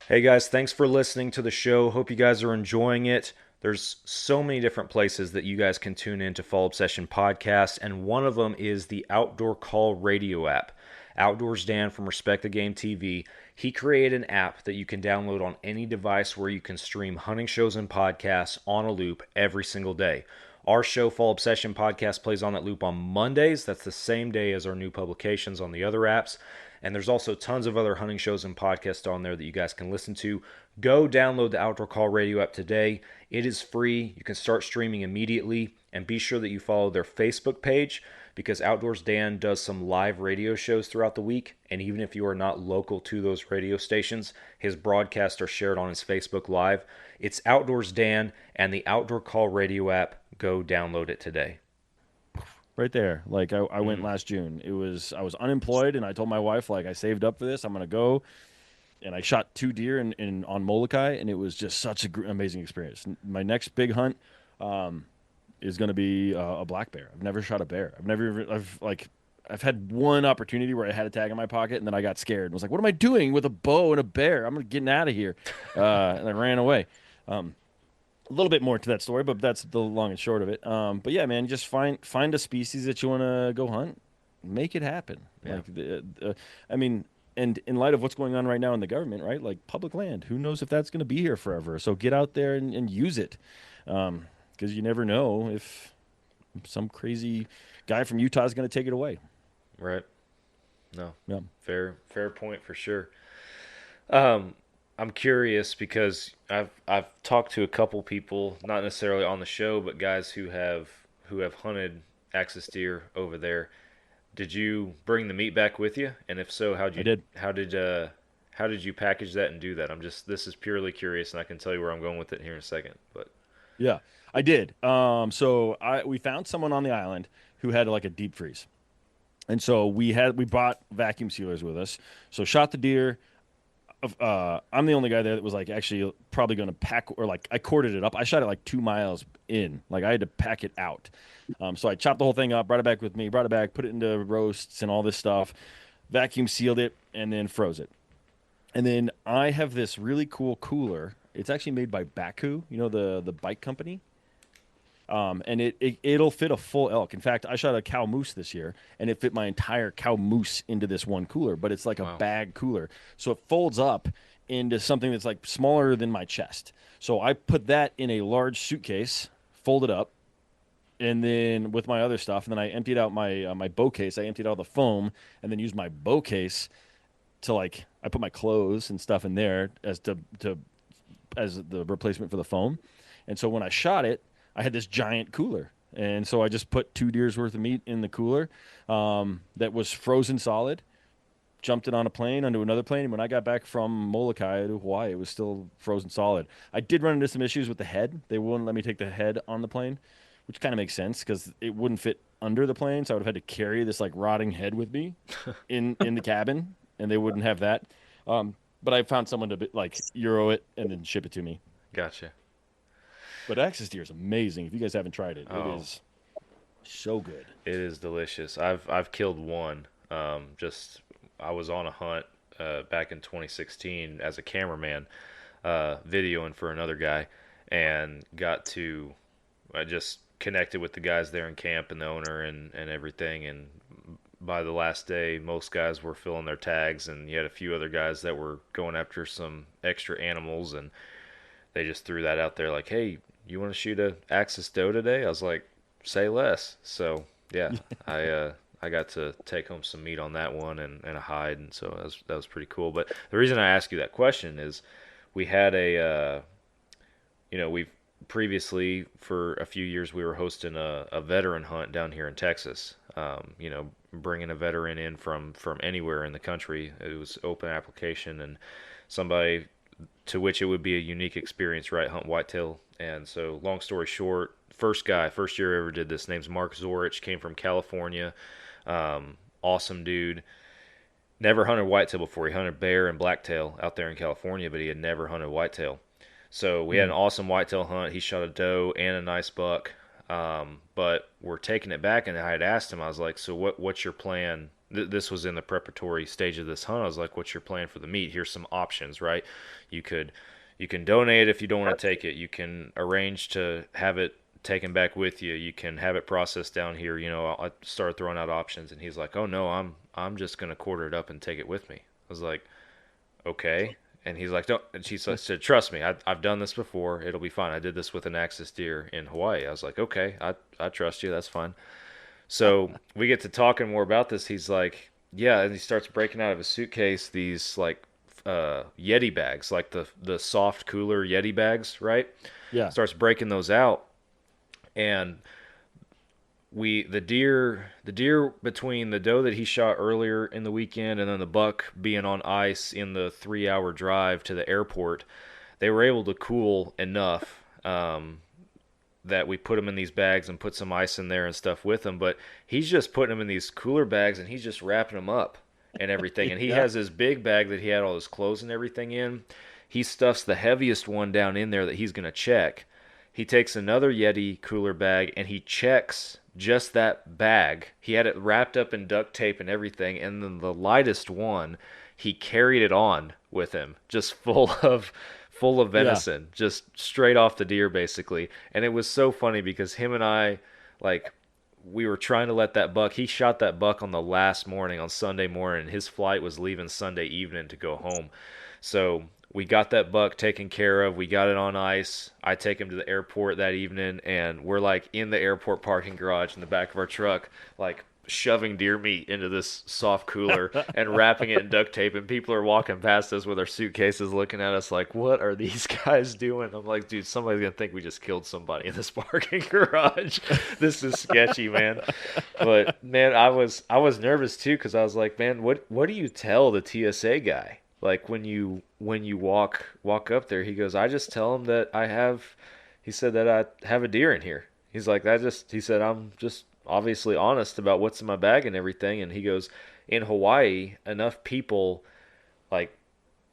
Hey guys, thanks for listening to the show. Hope you guys are enjoying it. There's so many different places that you guys can tune in to Fall Obsession Podcast, and one of them is the Outdoor Call radio app. Outdoors Dan from Respect the Game TV, he created an app that you can download on any device where you can stream hunting shows and podcasts on a loop every single day. Our show, Fall Obsession Podcast, plays on that loop on Mondays. That's the same day as our new publications on the other apps. And there's also tons of other hunting shows and podcasts on there that you guys can listen to. Go download the Outdoor Call radio app today. It is free. You can start streaming immediately. And be sure that you follow their Facebook page, because Outdoors Dan does some live radio shows throughout the week. And even if you are not local to those radio stations, his broadcasts are shared on his Facebook Live. It's Outdoors Dan and the Outdoor Call radio app. Go download it today. Right there. Like I went last June. I was unemployed, and I told my wife, like, I saved up for this. I'm going to go. And I shot 2 deer on Molokai, and it was just such an amazing experience. My next big hunt is going to be a black bear. I've never shot a bear. I've had one opportunity where I had a tag in my pocket, and then I got scared and was like, what am I doing with a bow and a bear? I'm getting out of here. And I ran away. A little bit more to that story, but that's the long and short of it. But yeah, man, just find a species that you want to go hunt, make it happen. Yeah. I mean, and in light of what's going on right now in the government, right? Like public land, who knows if that's going to be here forever? So get out there and use it, because you never know if some crazy guy from Utah is going to take it away. Right. No. Yeah. Fair point for sure. I'm curious because I've talked to a couple people, not necessarily on the show, but guys who have hunted axis deer over there. Did you bring the meat back with you? And if so, I did. How did you package that and do that? This is purely curious, and I can tell you where I'm going with it here in a second. But Yeah, I did. We found someone on the island who had like a deep freeze. And so we brought vacuum sealers with us. So shot the deer. I'm the only guy there that was like actually probably going to pack, or like I corded it up. I shot it like 2 miles in. Like I had to pack it out. So I chopped the whole thing up, brought it back with me, brought it back, put it into roasts and all this stuff, vacuum sealed it, and then froze it. And then I have this really cool cooler. It's actually made by Baku, the bike company. And it'll fit a full elk. In fact, I shot a cow moose this year, and it fit my entire cow moose into this one cooler. But it's like a bag cooler, so it folds up into something that's like smaller than my chest. So I put that in a large suitcase, folded up, and then with my other stuff, and then I emptied out my bow case. I emptied out the foam, and then used my bow case to I put my clothes and stuff in there as the replacement for the foam. And so when I shot it, I had this giant cooler, and so I just put 2 deer's worth of meat in the cooler that was frozen solid, jumped it on a plane onto another plane, and when I got back from Molokai to Hawaii, it was still frozen solid. I did run into some issues with the head. They wouldn't let me take the head on the plane, which kind of makes sense because it wouldn't fit under the plane, so I would have had to carry this rotting head with me in the cabin, and they wouldn't have that. But I found someone to Euro it and then ship it to me. Gotcha. But Axis deer is amazing. If you guys haven't tried it, it is so good. It is delicious. I've killed one. I was on a hunt back in 2016 as a cameraman, videoing for another guy, and I just connected with the guys there in camp and the owner and everything. And by the last day, most guys were filling their tags, and you had a few other guys that were going after some extra animals, and they just threw that out there like, hey, you want to shoot a Axis doe today? I was like, say less. So yeah, I got to take home some meat on that one and a hide, and so that was pretty cool. But the reason I ask you that question is we had we've previously for a few years we were hosting a veteran hunt down here in Texas. Bringing a veteran in from anywhere in the country. It was open application, and somebody to which it would be a unique experience, right? Hunt whitetail. And so, long story short, first year I ever did this, name's Mark Zorich, came from California. Awesome dude. Never hunted whitetail before. He hunted bear and blacktail out there in California, but he had never hunted whitetail. So we had an awesome whitetail hunt. He shot a doe and a nice buck. But we're taking it back, and I had asked him, I was like, so what's your plan? This was in the preparatory stage of this hunt. I was like, what's your plan for the meat? Here's some options, right? You can donate if you don't want to take it. You can arrange to have it taken back with you. You can have it processed down here. I started throwing out options, and he's like, oh no, I'm just going to quarter it up and take it with me. I was like, okay. And he's like, don't. And she said, trust me, I've done this before. It'll be fine. I did this with an Axis deer in Hawaii. I was like, okay, I trust you. That's fine. So we get to talking more about this. He's like, yeah, and he starts breaking out of his suitcase these Yeti bags, like the soft cooler Yeti bags, right? Yeah. Starts breaking those out, and the deer between the doe that he shot earlier in the weekend and then the buck being on ice in the 3-hour drive to the airport, they were able to cool enough that we put them in these bags and put some ice in there and stuff with them. But he's just putting them in these cooler bags, and he's just wrapping them up and everything. And he has this big bag that he had all his clothes and everything in. He stuffs the heaviest one down in there that he's going to check. He takes another Yeti cooler bag, and he checks just that bag. He had it wrapped up in duct tape and everything, and then the lightest one, he carried it on with him, just full of venison, just straight off the deer, basically. And it was so funny because him and I, we were trying to let that buck, he shot that buck on the last morning, on Sunday morning, and his flight was leaving Sunday evening to go home. So we got that buck taken care of. We got it on ice. I take him to the airport that evening, and we're in the airport parking garage in the back of our truck, shoving deer meat into this soft cooler and wrapping it in duct tape, and people are walking past us with their suitcases looking at us like, what are these guys doing? I'm like, dude, somebody's gonna think we just killed somebody in this parking garage. This is sketchy, man. But man, I was nervous too, because I was like, man, what do you tell the TSA guy? Like when you walk up there, he goes, I just tell him that he said that I have a deer in here. He's like, he said, I'm just obviously honest about what's in my bag and everything. And he goes, in Hawaii, enough people, like,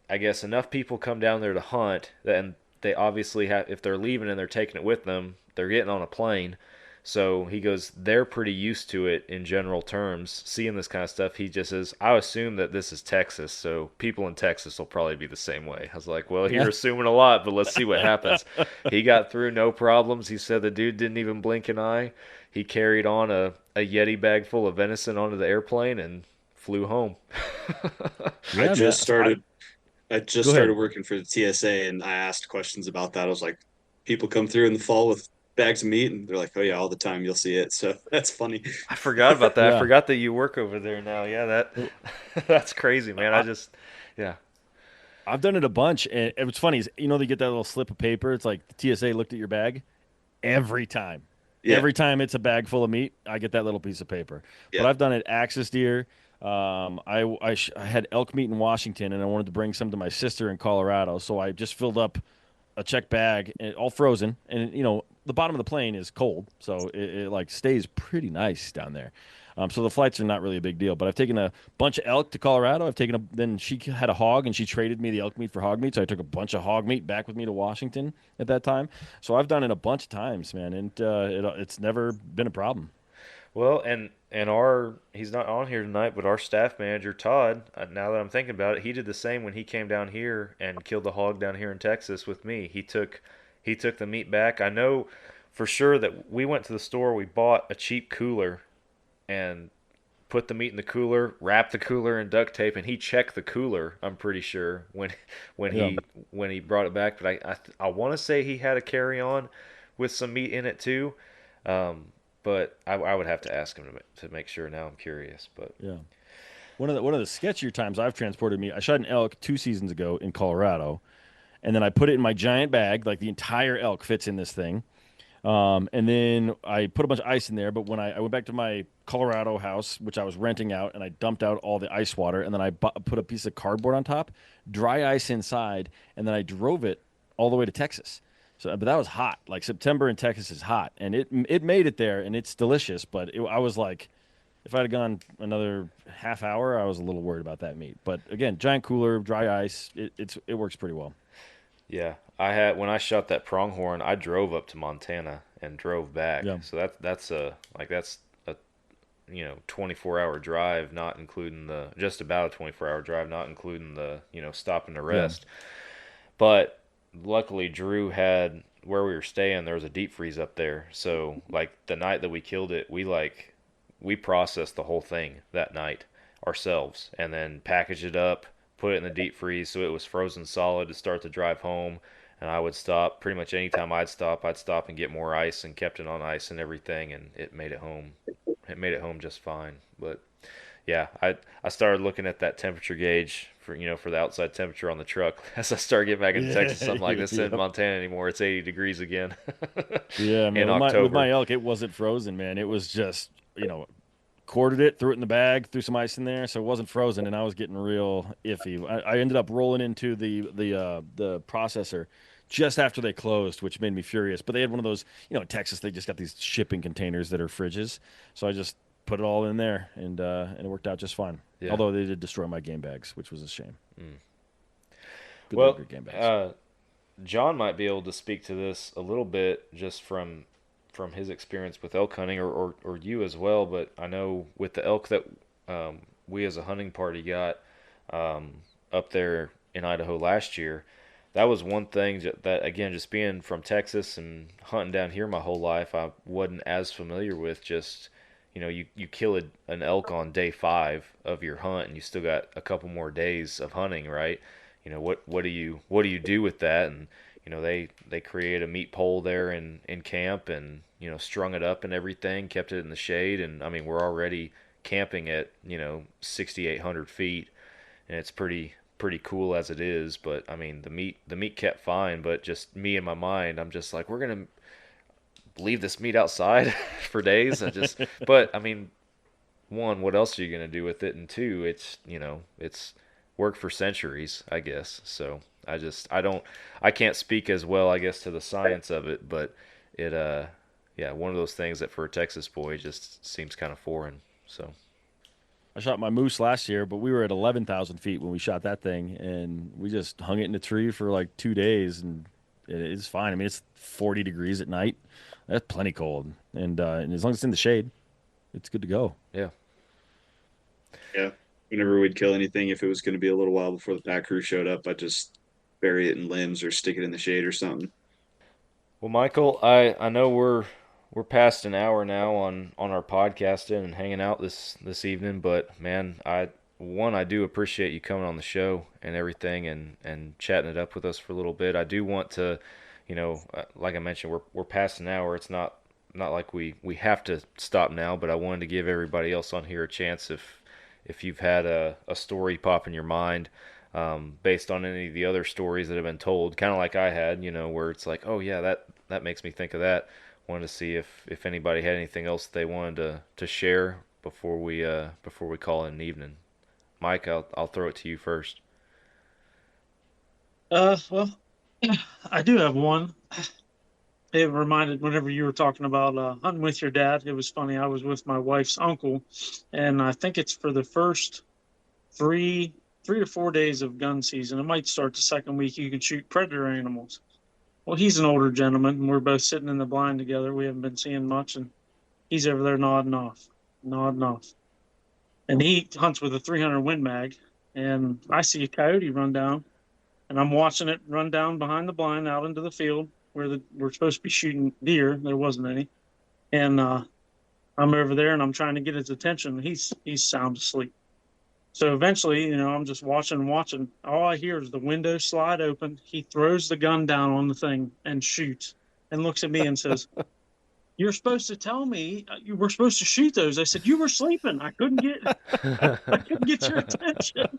I guess enough people come down there to hunt, and they obviously have, if they're leaving and they're taking it with them, they're getting on a plane. So he goes, they're pretty used to it in general terms, seeing this kind of stuff. He just says, I assume that this is Texas, so people in Texas will probably be the same way. I was like, well, you're assuming a lot, but let's see what happens. He got through no problems. He said the dude didn't even blink an eye. He carried on a Yeti bag full of venison onto the airplane and flew home. I just started working for the TSA, and I asked questions about that. I was like, people come through in the fall with bags of meat, and they're like, oh yeah, all the time, you'll see it. So that's funny. I forgot about that. I forgot that you work over there now. Yeah, that's crazy, man. I've done it a bunch, and what's funny is, they get that little slip of paper. It's like the TSA looked at your bag every time. Yeah. Every time it's a bag full of meat, I get that little piece of paper. Yeah. But I've done it axis deer. I had elk meat in Washington, and I wanted to bring some to my sister in Colorado, so I just filled up a check bag, all frozen, and the bottom of the plane is cold, so it like stays pretty nice down there. So the flights are not really a big deal. But I've taken a bunch of elk to Colorado. Then she had a hog, and she traded me the elk meat for hog meat, so I took a bunch of hog meat back with me to Washington at that time. So I've done it a bunch of times, man, and it's never been a problem. Well, and he's not on here tonight, but our staff manager, Todd, now that I'm thinking about it, he did the same when he came down here and killed the hog down here in Texas with me. He took the meat back. I know for sure that we went to the store, we bought a cheap cooler and put the meat in the cooler, wrapped the cooler in duct tape, and he checked the cooler, I'm pretty sure, when he brought it back. But I want to say he had a carry-on with some meat in it too. But I would have to ask him to make sure. Now I'm curious. But yeah, one of the sketchier times I've transported meat, I shot an elk 2 seasons ago in Colorado, and then I put it in my giant bag, like the entire elk fits in this thing. And then I put a bunch of ice in there. But when I went back to my Colorado house, which I was renting out, and I dumped out all the ice water, and then I put a piece of cardboard on top, dry ice inside, and then I drove it all the way to Texas. So, but that was hot. Like September in Texas is hot, and it made it there, and it's delicious. But I was like, if I'd have gone another half hour, I was a little worried about that meat. But again, giant cooler, dry ice, it works pretty well. Yeah, when I shot that pronghorn, I drove up to Montana and drove back. Yeah. So that's a 24-hour drive, not including just about a 24-hour drive, not including the stopping to rest. Yeah. But luckily, Drew had, where we were staying, there was a deep freeze up there. So, like, the night that we killed it, we processed the whole thing that night ourselves, and then packaged it up, put it in the deep freeze so it was frozen solid to start the drive home. And I would stop, pretty much anytime I'd stop and get more ice, and kept it on ice and everything, and it made it home. It made it home just fine. But yeah, I started looking at that temperature gauge for the outside temperature on the truck. As I started getting back into Texas, I'm like, this isn't Montana anymore. It's 80 degrees again. Yeah, man. With my elk, it wasn't frozen, man. It was just, quartered it, threw it in the bag, threw some ice in there, so it wasn't frozen, and I was getting real iffy. I ended up rolling into the processor just after they closed, which made me furious. But they had one of those, in Texas, they just got these shipping containers that are fridges. So I just put it all in there, and it worked out just fine. Yeah. Although they did destroy my game bags, which was a shame. Good game bags. John might be able to speak to this a little bit just from his experience with elk hunting, or you as well. But I know with the elk that we as a hunting party got up there in Idaho last year, that was one thing that, again, just being from Texas and hunting down here my whole life, I wasn't as familiar with. Just, you kill an elk on day 5 of your hunt, and you still got a couple more days of hunting, right? What do you do with that? And they created a meat pole there in camp, and strung it up and everything, kept it in the shade, and I mean we're already camping at 6,800 feet, and it's pretty cool as it is. But I mean the meat kept fine, but just me in my mind, I'm just like, we're gonna leave this meat outside for days. But I mean, one, what else are you gonna do with it, and two, it's worked for centuries, I guess. So I can't speak as well, I guess, to the science of it, but it yeah, one of those things that for a Texas boy just seems kind of foreign. So I shot my moose last year, but we were at 11,000 feet when we shot that thing, and we just hung it in a tree for like 2 days, and it's fine. I mean, it's 40 degrees at night. That's plenty cold, and as long as it's in the shade, it's good to go. Yeah. Yeah. Whenever we'd kill anything, if it was going to be a little while before the pack crew showed up, I'd just bury it in limbs or stick it in the shade or something. Well, Michael, I know we're past an hour now on our podcasting and hanging out this evening, but man, I do appreciate you coming on the show and everything, and chatting it up with us for a little bit. I do want to, like I mentioned, we're past an hour. It's not like we have to stop now, but I wanted to give everybody else on here a chance if you've had a story pop in your mind, based on any of the other stories that have been told, kind of like I had, where it's like, oh yeah, that makes me think of that. Wanted to see if anybody had anything else they wanted to share before we call it an evening. Mike, I'll throw it to you first. Well, I do have one. It reminded, whenever you were talking about hunting with your dad, it was funny. I was with my wife's uncle, and I think it's for the first three or 4 days of gun season. It might start the second week. You can shoot predator animals. Well, he's an older gentleman, and we're both sitting in the blind together. We haven't been seeing much, and he's over there nodding off. And he hunts with a 300 Win Mag, and I see a coyote run down, and I'm watching it run down behind the blind out into the field where we're supposed to be shooting deer. There wasn't any. And I'm over there, and I'm trying to get his attention. He's sound asleep. So eventually, I'm just watching. All I hear is the window slide open. He throws the gun down on the thing and shoots, and looks at me and says, "You're supposed to tell me you were supposed to shoot those." I said, "You were sleeping. I couldn't get your attention."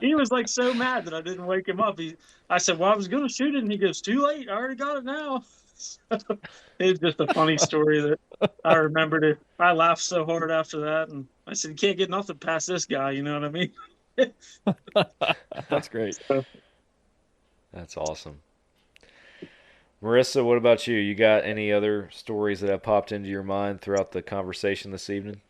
He was like so mad that I didn't wake him up. I said, "Well, I was going to shoot it," and he goes, "Too late. I already got it now." It's just a funny story that I remembered it. I laughed so hard after that, and I said, "You can't get nothing past this guy." You know what I mean? That's great. That's awesome. Marissa, what about you? You got any other stories that have popped into your mind throughout the conversation this evening?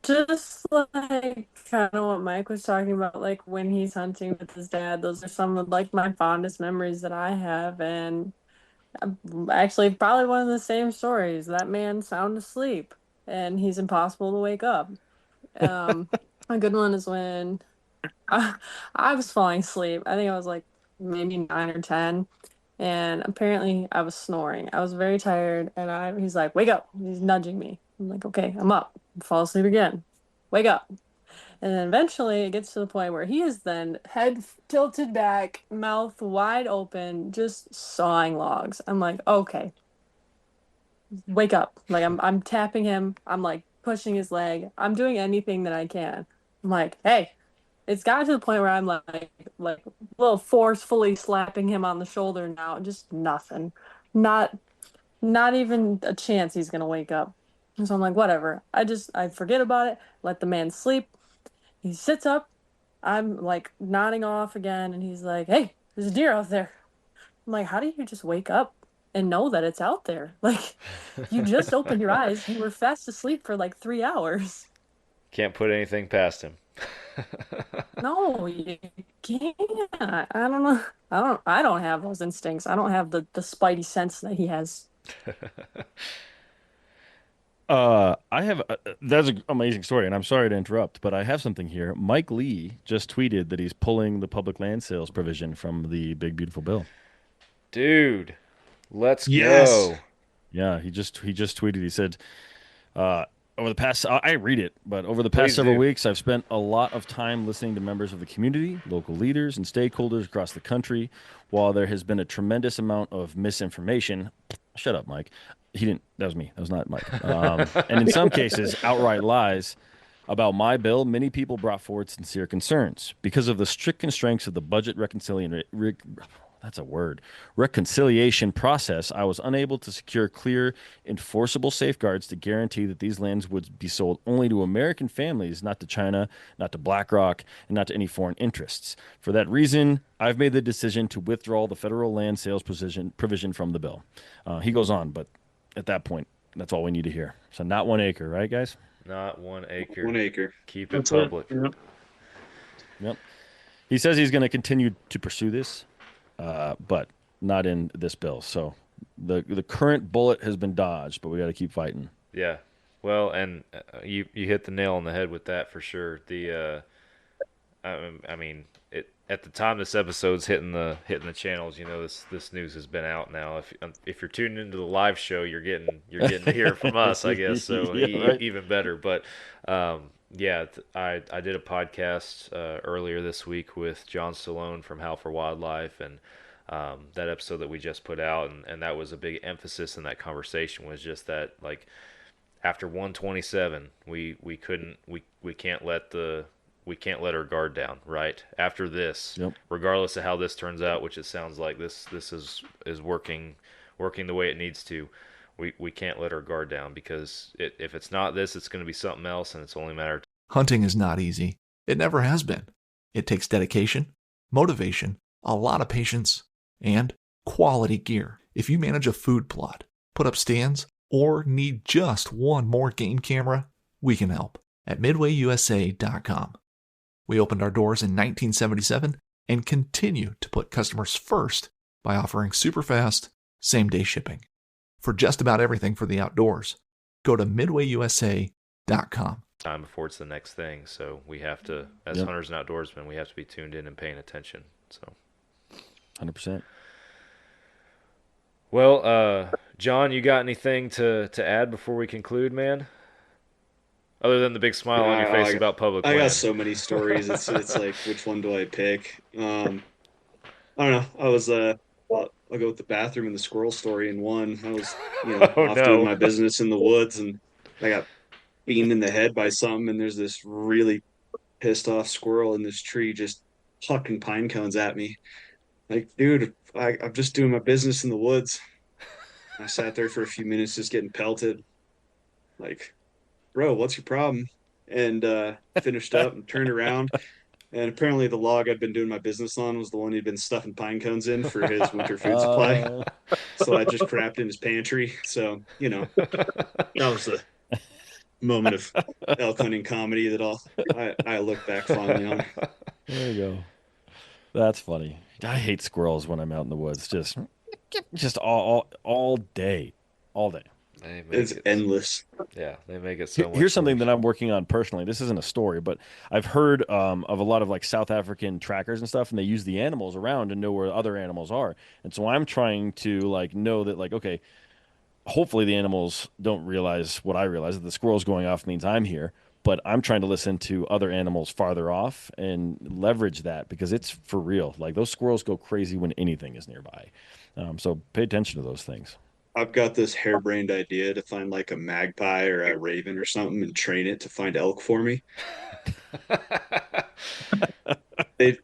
Just like kind of what Mike was talking about, like when he's hunting with his dad. Those are some of like my fondest memories that I have, and actually probably one of the same stories. That man sound asleep, and he's impossible to wake up. A good one is when I was falling asleep. I think I was like maybe 9 or 10, and apparently I was snoring. I was very tired, and he's like, "Wake up!" He's nudging me. I'm like, "Okay, I'm up." Fall asleep again. Wake up. And then eventually it gets to the point where he is then head tilted back, mouth wide open, just sawing logs. I'm like, "Okay, wake up." Like I'm tapping him. I'm like pushing his leg. I'm doing anything that I can. I'm like, "Hey." It's gotten to the point where I'm like a little forcefully slapping him on the shoulder now. Just nothing. Not even a chance he's gonna wake up. And so I'm like, whatever. I forget about it, let the man sleep. He sits up. I'm like nodding off again, and he's like, "Hey, there's a deer out there." I'm like, "How do you just wake up and know that it's out there? Like, you just opened your eyes. You were fast asleep for like 3 hours." Can't put anything past him. No, you can't. I don't know. I don't have those instincts. I don't have the spidey sense that he has. I have that's an amazing story, and I'm sorry to interrupt, but I have something here. Mike Lee just tweeted that he's pulling the public land sales provision from the Big Beautiful Bill. Dude, let's go. Yeah, he just tweeted. He said, over the past, I read it, but over the Please past several do. weeks, I've spent a lot of time listening to members of the community, local leaders, and stakeholders across the country. While there has been a tremendous amount of misinformation, shut up, Mike. He didn't. That was me. That was not Mike. And in some cases, outright lies about my bill. Many people brought forward sincere concerns because of the strict constraints of the budget reconciliation process. I was unable to secure clear, enforceable safeguards to guarantee that these lands would be sold only to American families, not to China, not to BlackRock, and not to any foreign interests. For that reason, I've made the decision to withdraw the federal land sales provision from the bill. He goes on, but at that point, that's all we need to hear. So not 1 acre, right, guys? Not 1 acre. 1 acre. Keep it public. Yep. He says he's going to continue to pursue this, but not in this bill. So the current bullet has been dodged, but we got to keep fighting. Yeah. Well, and you hit the nail on the head with that for sure. I mean, at the time this episode's hitting the channels, you know, this news has been out now. If you're tuned into the live show, you're getting to hear it from us, I guess. So Yeah, right. even better. But yeah, I did a podcast earlier this week with John Stallone from Howl for Wildlife, and that episode that we just put out, and that was a big emphasis in that conversation, was just that, like, after 127, we can't let our guard down, right? After this, Yep. regardless of how this turns out, which it sounds like this is working the way it needs to, we can't let our guard down, because if it's not this, it's going to be something else, and it's only a matter of Hunting is not easy. It never has been. It takes dedication, motivation, a lot of patience, and quality gear. If you manage a food plot, put up stands, or need just one more game camera, we can help at MidwayUSA.com. We opened our doors in 1977 and continue to put customers first by offering super fast, same-day shipping. For just about everything for the outdoors, go to MidwayUSA.com. time before it's the next thing. So we have to, as Yep. hunters and outdoorsmen, we have to be tuned in and paying attention. So 100%. Well, John, you got anything to add before we conclude, man? Other than the big smile on your face about public I land. got so many stories. It's like, which one do I pick? I don't know. I was I'll go with the bathroom and the squirrel story in one. I was off doing my business in the woods, and I got beamed in the head by something, and there's this really pissed off squirrel in this tree just hucking pine cones at me. Like, dude, I'm just doing my business in the woods. I sat there for a few minutes just getting pelted. Like, bro, what's your problem? And finished up and turned around. And apparently the log I'd been doing my business on was the one he'd been stuffing pine cones in for his winter food supply. So I just crapped in his pantry. So, that was a moment of elk hunting comedy that I look back fondly on. There you go. That's funny. I hate squirrels when I'm out in the woods. Just all day. All day. It's endless. Yeah, they make it so much Here's something that I'm working on personally. This isn't a story, but I've heard of a lot of like South African trackers and stuff, and they use the animals around to know where other animals are. And so I'm trying to like know that, like, okay, hopefully the animals don't realize what I realize, that the squirrel's going off means I'm here. But I'm trying to listen to other animals farther off and leverage that, because it's for real. Like, those squirrels go crazy when anything is nearby. So pay attention to those things. I've got this harebrained idea to find like a magpie or a raven or something and train it to find elk for me.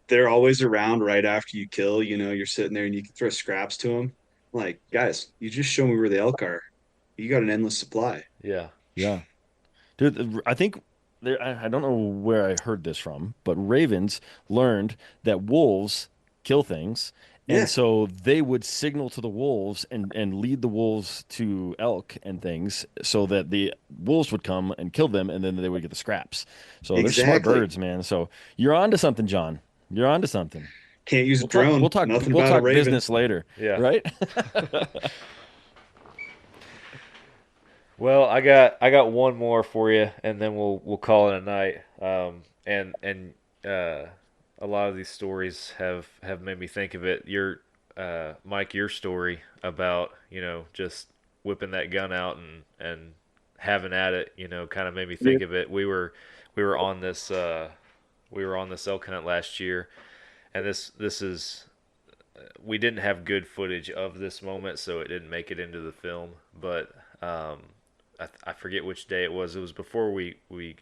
They're always around right after you kill. You're sitting there and you can throw scraps to them. Like, guys, you just show me where the elk are. You got an endless supply. Yeah. Yeah. Dude, I think I don't know where I heard this from, but ravens learned that wolves kill things. Yeah. And so they would signal to the wolves and lead the wolves to elk and things, so that the wolves would come and kill them, and then they would get the scraps. So they're smart birds, man. So you're on to something, John. You're on to something. Can't use a drone. We'll talk business later. Yeah. Right? Well, I got one more for you, and then we'll call it a night. A lot of these stories have made me think of it. Mike, your story about just whipping that gun out and having at it, kind of made me think of it. We were on this elk hunt last year, and this is we didn't have good footage of this moment, so it didn't make it into the film. But I forget which day it was. It was before we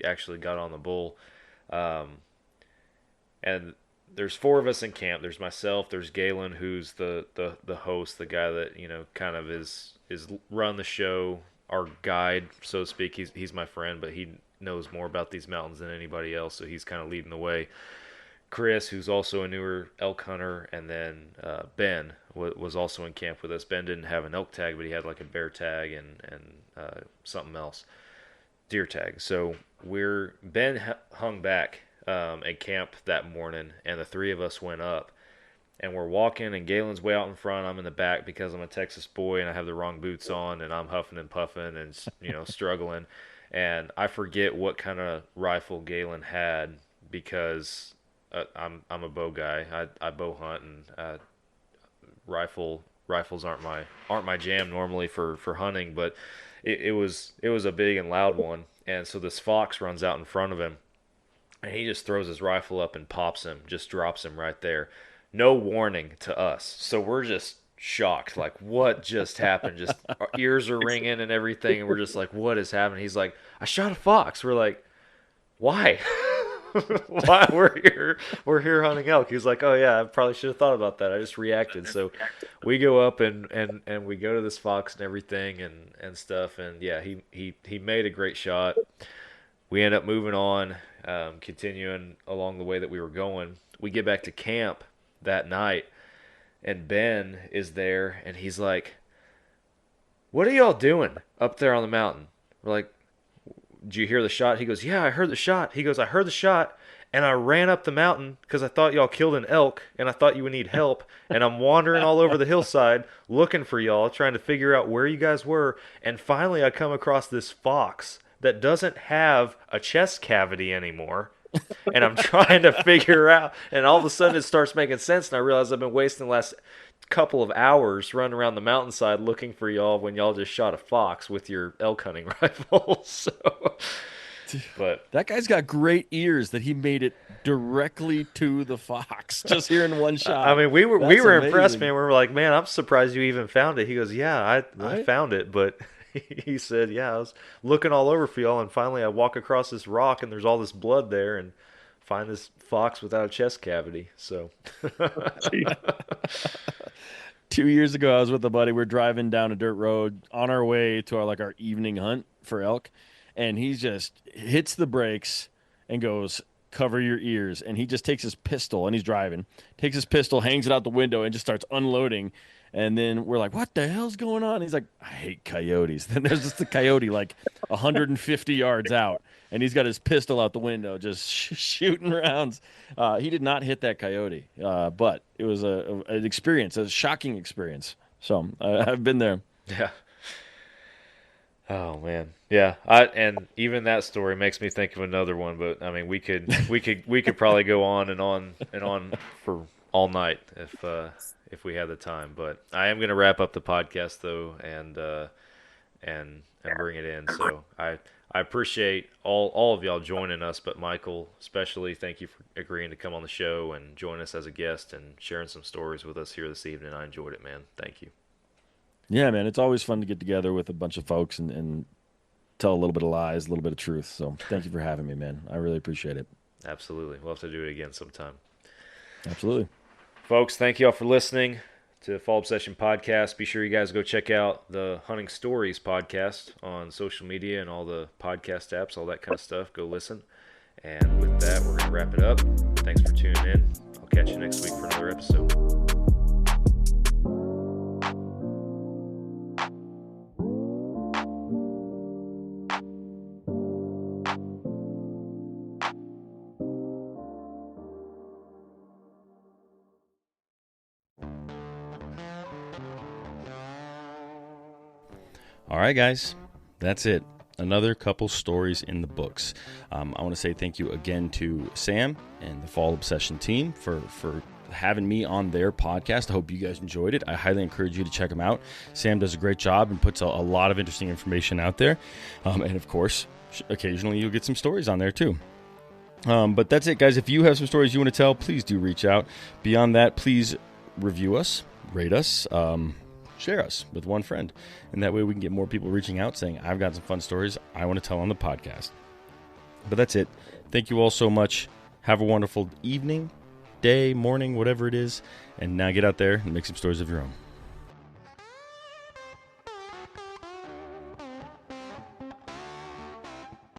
actually got on the bull, and there's 4 of us in camp. There's myself. There's Galen, who's the host, the guy that kind of is run the show, our guide, so to speak. He's my friend, but he knows more about these mountains than anybody else, so he's kind of leading the way. Chris, who's also a newer elk hunter, and then Ben was also in camp with us. Ben didn't have an elk tag, but he had like a bear tag and something else, deer tag. So Ben hung back at camp that morning, and the 3 of us went up, and we're walking, and Galen's way out in front. I'm in the back because I'm a Texas boy and I have the wrong boots on, and I'm huffing and puffing and struggling. And I forget what kind of rifle Galen had, because I'm a bow guy. I bow hunt, and rifles aren't my jam normally for hunting, but it was a big and loud one. And so this fox runs out in front of him, and he just throws his rifle up and pops him, just drops him right there. No warning to us. So we're just shocked, like, what just happened? Just our ears are ringing and everything, and we're just like, what is happening? He's like, I shot a fox. We're like, why? Why? We're here hunting elk. He's like, oh yeah, I probably should have thought about that. I just reacted. So we go up and we go to this fox and everything and stuff, and yeah, he made a great shot. We end up moving on, continuing along the way that we were going. We get back to camp that night, and Ben is there, and he's like, what are y'all doing up there on the mountain? We're like, did you hear the shot? He goes, yeah, I heard the shot. He goes, I heard the shot, and I ran up the mountain because I thought y'all killed an elk, and I thought you would need help, and I'm wandering all over the hillside looking for y'all, trying to figure out where you guys were, and finally I come across this fox that doesn't have a chest cavity anymore, and I'm trying to figure out, and all of a sudden it starts making sense, and I realize I've been wasting the last couple of hours running around the mountainside looking for y'all when y'all just shot a fox with your elk hunting rifle. So, but that guy's got great ears that he made it directly to the fox just here in one shot. I mean, we were amazing. Impressed, man. We were like, man, I'm surprised you even found it. He goes, yeah, I found it, but he said, yeah, I was looking all over for y'all, and finally I walk across this rock, and there's all this blood there, and find this fox without a chest cavity. So 2 years ago, I was with a buddy. We're driving down a dirt road on our way to our evening hunt for elk, and he just hits the brakes and goes, cover your ears. And he just takes his pistol, and he's driving, takes his pistol, hangs it out the window, and just starts unloading. And then we're like, what the hell's going on? And he's like, I hate coyotes. Then there's just a coyote like 150 yards out, and he's got his pistol out the window just shooting rounds. He did not hit that coyote, but it was an experience, a shocking experience. So I've been there. Yeah. Oh man, yeah. And even that story makes me think of another one. But I mean, we could probably go on and on for all night if we had the time. But I am going to wrap up the podcast though, and bring it in. So I appreciate all of y'all joining us, but Michael especially, thank you for agreeing to come on the show and join us as a guest and sharing some stories with us here this evening. I enjoyed it, man. Thank you. Yeah, man, it's always fun to get together with a bunch of folks and tell a little bit of lies, a little bit of truth. So thank you for having me, man. I really appreciate it. Absolutely. We'll have to do it again sometime. Absolutely. Folks, thank you all for listening to the Fall Obsession Podcast. Be sure you guys go check out the Hunting Stories podcast on social media and all the podcast apps, all that kind of stuff. Go listen. And with that, we're going to wrap it up. Thanks for tuning in. I'll catch you next week for another episode. All right, guys, that's it. Another couple stories in the books. I want to say thank you again to Sam and the Fall Obsession team for having me on their podcast. I hope you guys enjoyed it. I highly encourage you to check them out. Sam does a great job and puts a lot of interesting information out there. And of course, occasionally you'll get some stories on there too. But that's it, guys. If you have some stories you want to tell, please do reach out. Beyond that, please review us, rate us, share us with one friend. And that way we can get more people reaching out saying, I've got some fun stories I want to tell on the podcast. But that's it. Thank you all so much. Have a wonderful evening, day, morning, whatever it is. And now get out there and make some stories of your own.